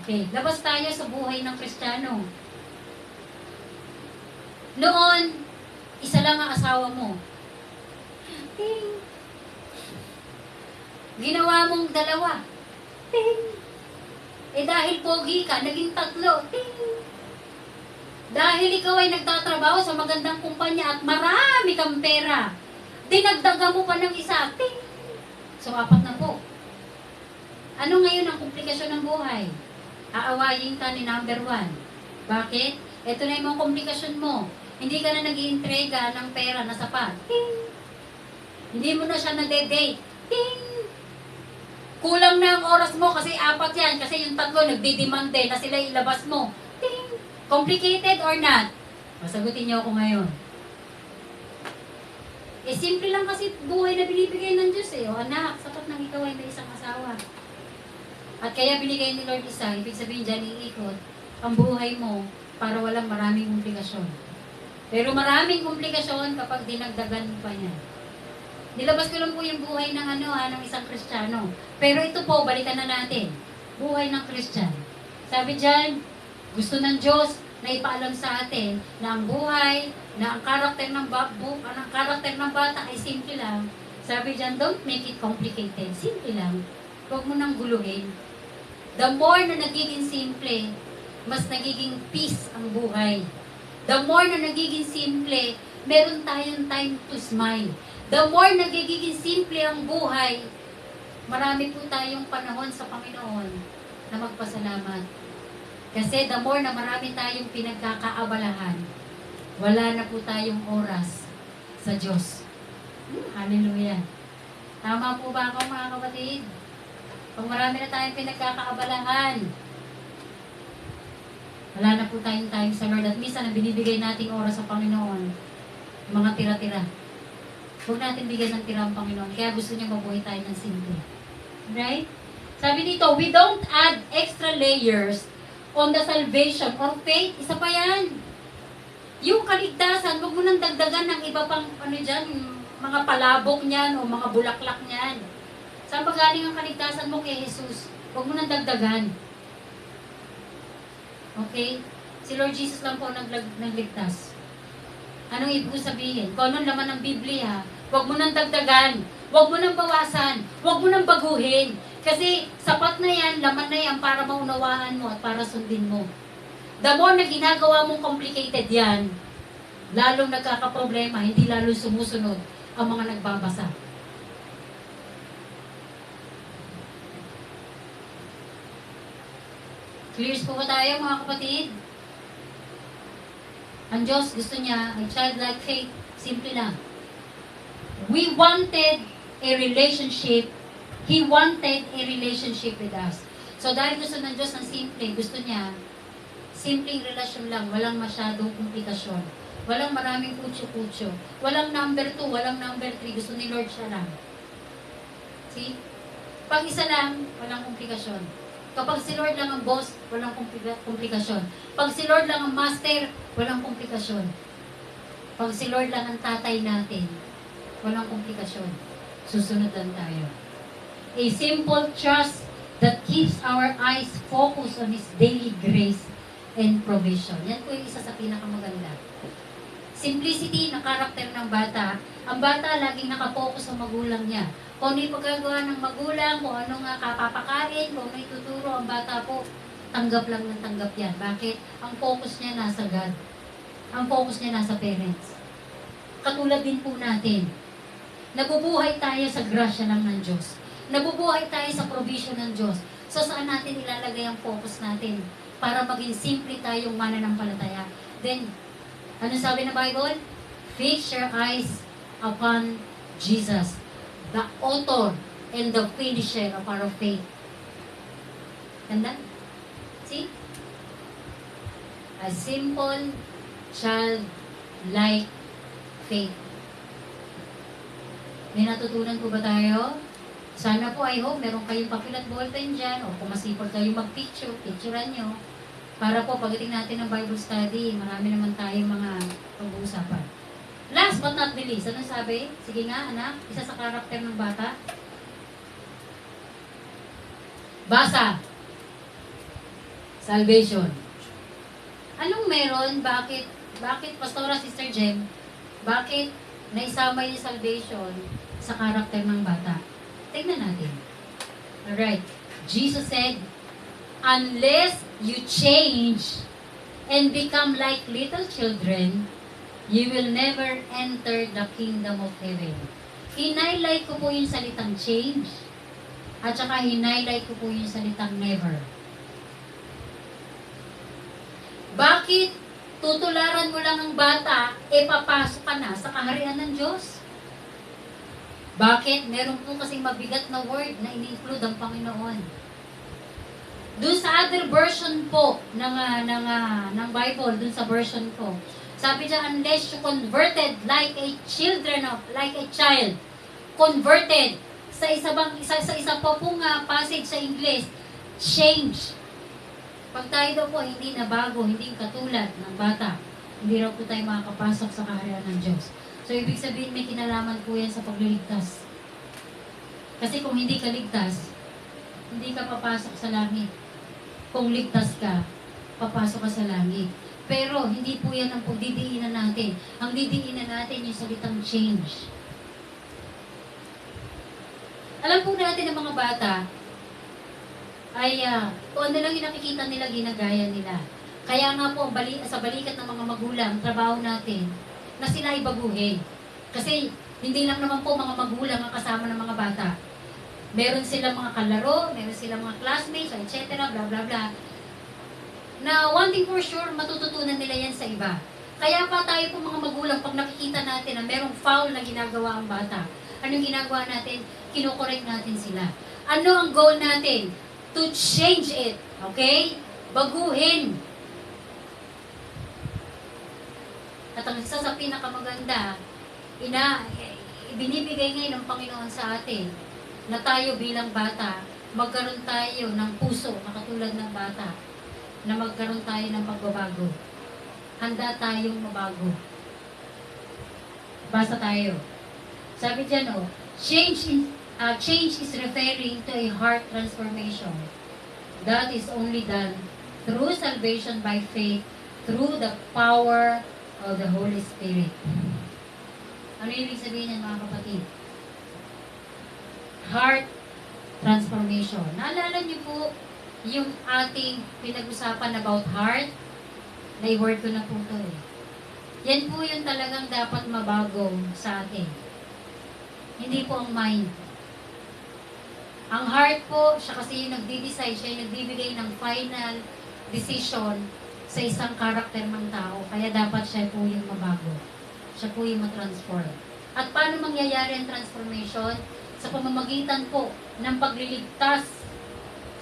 Okay. Labas tayo sa buhay ng Kristiyano. Noon, isa lang ang asawa mo. Ting! Ginawa mong dalawa. Ting! Eh dahil pogi ka, naging 3. Ting! Dahil ikaw ay nagtatrabaho sa magandang kumpanya at marami kang pera, dinagdagan mo pa ng isa. Ting! So 4 na po. Ano ngayon ang komplikasyon ng buhay? Aawayin ka ni number 1. Bakit? Ito na yung mga komplikasyon mo. Hindi ka na nag-iintrega ng pera na sapat. Ting! Hindi mo na siya nade-date. Ting! Kulang na ang oras mo kasi 4 yan. Kasi yung 3 nagdidemand din na sila ilabas mo. Ting! Complicated or not? Masagutin niyo ako ngayon. Eh, simple lang kasi buhay na binibigay ng Diyos eh. O anak, sapat nang ikaw ay may isang asawa. At kaya binigay ni Lord isa, ibig sabihin dyan iikot ang buhay mo para walang maraming komplikasyon. Pero maraming komplikasyon kapag dinagdagan mo pa niya. Nilabas ko lang po yung buhay ng ng isang Kristiyano. Pero ito po, balikan na natin. Buhay ng Kristiyano. Sabi dyan, gusto ng Diyos na ipaalam sa atin na ang buhay, na ang karakter ng bata ay simple lang. Sabi dyan, don't make it complicated. Simple lang. Huwag mo nang guluhin. The more na nagiging simple, mas nagiging peace ang buhay. The more na nagiging simple, meron tayong time to smile. The more nagiging simple ang buhay, marami po tayong panahon sa Panginoon na magpasalamat. Kasi the more na marami tayong pinagkakaabalahan, wala na po tayong oras sa Diyos. Hallelujah. Tama po ba ako mga kapatid? Pag marami na tayong pinagkakaabalahan, wala na po tayong time sa Lord. At minsan, ang binibigay nating oras sa Panginoon, mga tira-tira. Huwag natin bigyan ng tira ang Panginoon. Kaya gusto niya mabuhay tayo ng simple. Right? Sabi dito, we don't add extra layers on the salvation or faith. Isa pa yan. Yung kaligtasan, huwag mo nang dagdagan ng iba pang mga palabok niyan o mga bulaklak niyan. Saan ba galing ang kaligtasan mo kay Jesus? Huwag mo nang dagdagan. Okay? Si Lord Jesus lang po nagligtas. Anong ibig sabihin? Kung anong laman ng Biblia, huwag mo nang dagdagan. Huwag mo nang bawasan. Huwag mo nang baguhin. Kasi sapat na yan, laman na yan para maunawaan mo at para sundin mo. The more na ginagawa mong complicated yan, lalong nagkakaproblema, hindi lalong sumusunod ang mga nagbabasa. Clears po ba tayo mga kapatid? Ang Diyos gusto niya, a childlike faith, simple lang. We wanted a relationship. He wanted a relationship with us. So dahil gusto ng Diyos ng simple, gusto niya, simpleng relasyon lang, walang masyadong komplikasyon. Walang maraming kutso-kutso. Walang number 2, walang number 3. Gusto ni Lord siya lang. See? Pag isa lang, walang komplikasyon. Kapag si Lord lang ang boss, walang komplikasyon. Pag si Lord lang ang master, walang komplikasyon. Pag si Lord lang ang tatay natin, walang komplikasyon. Susunod lang tayo. A simple trust that keeps our eyes focused on His daily grace and provision. Yan po yung isa sa pinakamaganda. Simplicity na karakter ng bata. Ang bata laging nakapokus sa magulang niya. Kung ano yung pagkagawa ng magulang, kung ano nga kapapakain, kung ano yung tuturo, ang bata po, tanggap lang ng tanggap yan. Bakit? Ang focus niya nasa God. Ang focus niya nasa parents. Katulad din po natin. Nabubuhay tayo sa grasya lang ng Diyos. Nabubuhay tayo sa provision ng Diyos. So saan natin ilalagay ang focus natin? Para maging simple tayong mananampalataya. Then, ano sabi ng Bible? Fix your eyes upon Jesus, the author and the finisher of our faith. Ganda? See? A simple, child-like faith. May natutunan po ba tayo? Sana po, I hope, meron kayong papel at ballpen dyan, o kung masipag kayo mag-picture, picturean nyo. Para po, pagdating natin ng Bible study, marami naman tayong mga pag-uusapan. Last but not the least, anong sabi? Sige nga, anak, isa sa karakter ng bata. Basa. Salvation. Anong meron? Bakit, Pastora Sister Jem, bakit naisama yung salvation sa karakter ng bata? Tingnan natin. Alright. Jesus said, unless you change and become like little children, you will never enter the kingdom of heaven. Hinighlight ko po yung salitang change at saka hinighlight ko po yung salitang never. Bakit tutularan mo lang ang bata, papasok ka na sa kaharian ng Diyos? Bakit? Meron po kasing mabigat na word na ini-include ang Panginoon. Doon sa other version po ng Bible, doon sa version ko, sabi niya, unless you converted like a child, converted sa isa pa pong passage sa English, change. Pag tayo daw po hindi nabago, hindi katulad ng bata, hindi raw po tayo makakapasok sa kaharian ng Diyos. So, ibig sabihin, may kinalaman po yan sa pagliligtas. Kasi kung hindi ka ligtas, hindi ka papasok sa langit. Kung ligtas ka, papasok ka sa langit. Pero, hindi po yan ang pagdidiinan natin. Ang didiinan natin yung salitang change. Alam po natin ng mga bata, ay kung ano lang yung nakikita nila, ginagaya nila. Kaya nga po, sa balikat ng mga magulang, trabaho natin, na sila ay baguhin. Kasi hindi lang naman po mga magulang ang kasama ng mga bata. Meron silang mga kalaro, meron silang mga classmates, etc. Bla bla bla. na one thing for sure, matututunan nila yan sa iba. Kaya pa tayo po mga magulang, pag nakikita natin na merong foul na ginagawa ang bata, anong ginagawa natin? Kinokorek natin sila. Ano ang goal natin? To change it. Okay? Baguhin. At ang isa sa pinakamaganda, binibigay ngayon ng Panginoon sa atin na tayo bilang bata, magkaroon tayo ng puso na katulad ng bata, na magkaroon tayo ng pagbabago. Handa tayong mabago. Basa tayo. Sabi dyan, change is referring to a heart transformation. That is only done through salvation by faith, through the power of the Holy Spirit. Ano ibig sabihin yan, mga kapatid? Heart transformation. Naalala niyo po yung ating pinag-usapan about heart? Na-word ko na po ito eh. Yan po yung talagang dapat mabago sa atin. Hindi po ang mind. Ang heart po, siya kasi yung nagdi-decide, siya yung nagbibigay ng final decision sa isang karakter ng tao. Kaya dapat siya po yung mabago. Siya po yung matransform. At paano mangyayari ang transformation? Sa pamamagitan po ng pagliligtas.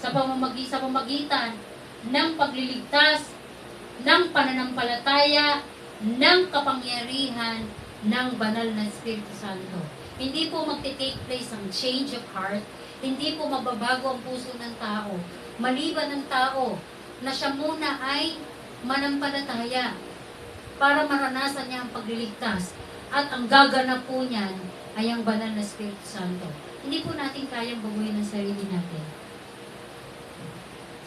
Sa pamamagitan ng pagliligtas, ng pananampalataya, ng kapangyarihan ng banal na Espiritu Santo. Hindi po magte-take place ang change of heart, hindi po mababago ang puso ng tao, maliban ng tao na siya muna ay manampalataya para maranasan niya ang pagliligtas. At ang gaganap po niyan ay ang banal na Espiritu Santo. Hindi po natin kayang baguhin ang sarili natin.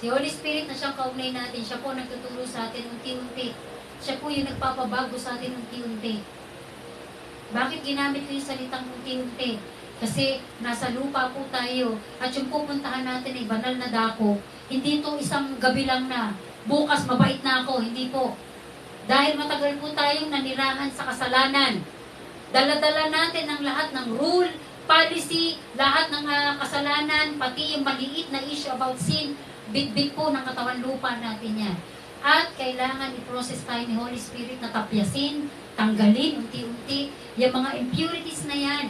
Si Holy Spirit na siyang kaugnay natin, siya po nagtuturo sa atin unti-unti. Siya po yung nagpapabago sa atin unti-unti. Bakit ginamit ko yung salitang unti-unti? Kasi nasa lupa po tayo at yung pupuntahan natin ay banal na dako. Hindi to isang gabi lang na bukas mabait na ako. Hindi po. Dahil matagal po tayong nanirahan sa kasalanan. Dala-dala natin ang lahat ng rule, policy, lahat ng kasalanan, pati yung maliit na issue about sin, bit-bit po ng katawan lupa natin yan. At kailangan i-process tayo ni Holy Spirit na tapyasin, tanggalin, unti-unti, yung mga impurities na yan.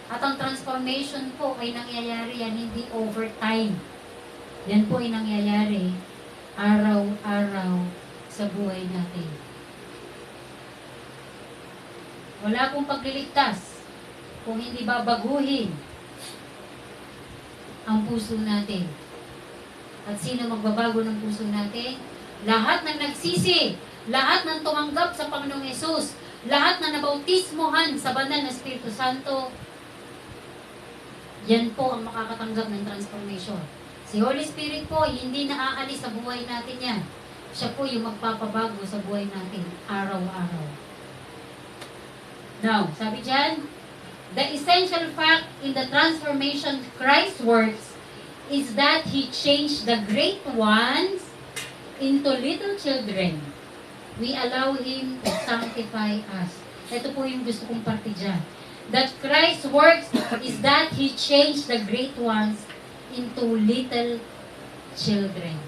At ang transformation po ay nangyayari yan hindi over time. Yan po ay nangyayari araw-araw sa buhay natin. Wala pong pagliligtas kung hindi babaguhin ang puso natin. At sino magbabago ng puso natin? Lahat ng nagsisi, lahat ng tumanggap sa Panginoong Yesus, lahat na nabautismohan sa banal na Espiritu Santo, yan po ang makakatanggap ng transformation. Si Holy Spirit po, hindi naaalis sa buhay natin yan. Siya po yung magpapabago sa buhay natin araw-araw. Now, sabi dyan, the essential fact in the transformation Christ works is that He changed the great ones into little children. We allow Him to sanctify us. Ito po yung gusto kong parte dyan. That Christ works is that He changed the great ones into little children.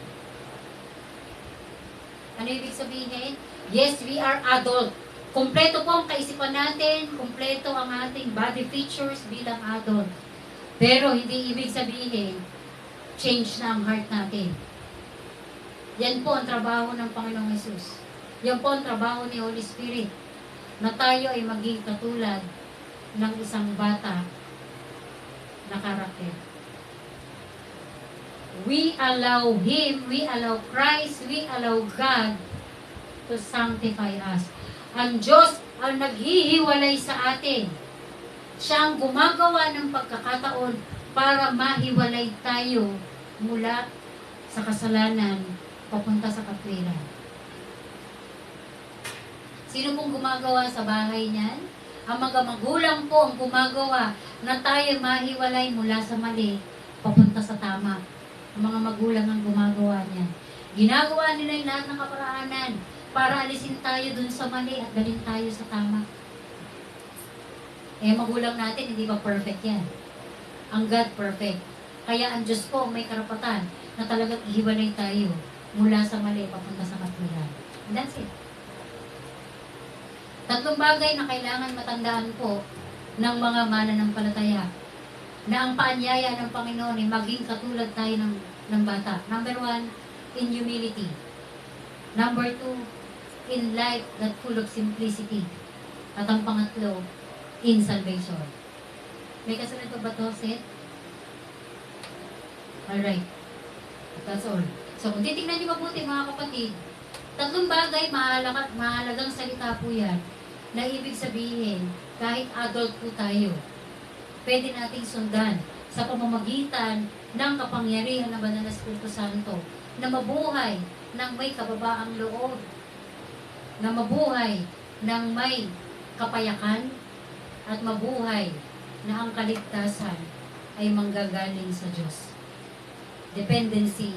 Ano ibig sabihin? Yes, we are adult. Kompleto po ang kaisipan natin, kompleto ang ating body features bilang adult. Pero hindi ibig sabihin, change na ang heart natin. Yan po ang trabaho ng Panginoong Hesus. Yan po ang trabaho ni Holy Spirit. Na tayo ay maging katulad ng isang bata na karakter. We allow Him, we allow Christ, we allow God to sanctify us. Ang Diyos ang naghihiwalay sa atin. Siya ang gumagawa ng pagkakataon para mahiwalay tayo mula sa kasalanan papunta sa katwiran. Sino pong gumagawa sa bahay niyan? Ang mga magulang po ang gumagawa na tayo mahiwalay mula sa mali papunta sa tama. Ang mga magulang ang gumagawa niyan. Ginagawa nila yung lahat ng kaparaanan para alisin tayo dun sa mali at dalhin tayo sa tama. Magulang natin, hindi ba perfect yan? Ang God perfect. Kaya ang Diyos po may karapatan na talagang ihiwalay tayo mula sa mali papunta sa katuwiran. And that's it. Tatlong bagay na kailangan matandaan po ng mga mananampalataya na ang paanyaya ng Panginoon ay maging katulad tayo ng bata. Number 1, in humility. Number 2, in life that full of simplicity. At ang pangatlo, in salvation. May kasunod pa ba ito, Seth? Alright. That's all. So, kung titignan niyo mabuti mga kapatid, tatlong bagay, mahalagang salita po yan, na ibig sabihin, kahit adult po tayo, pwede nating sundan sa pamamagitan ng kapangyarihan ng Banal na Espiritu Santo na mabuhay ng may kababaang loob, na mabuhay ng may kapayakan, at mabuhay na ang kaligtasan ay manggagaling sa Diyos. Dependency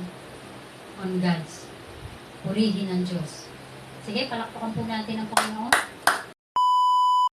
on God's. Purihin ng Diyos. Sige, palakpakan po natin ang Panginoon.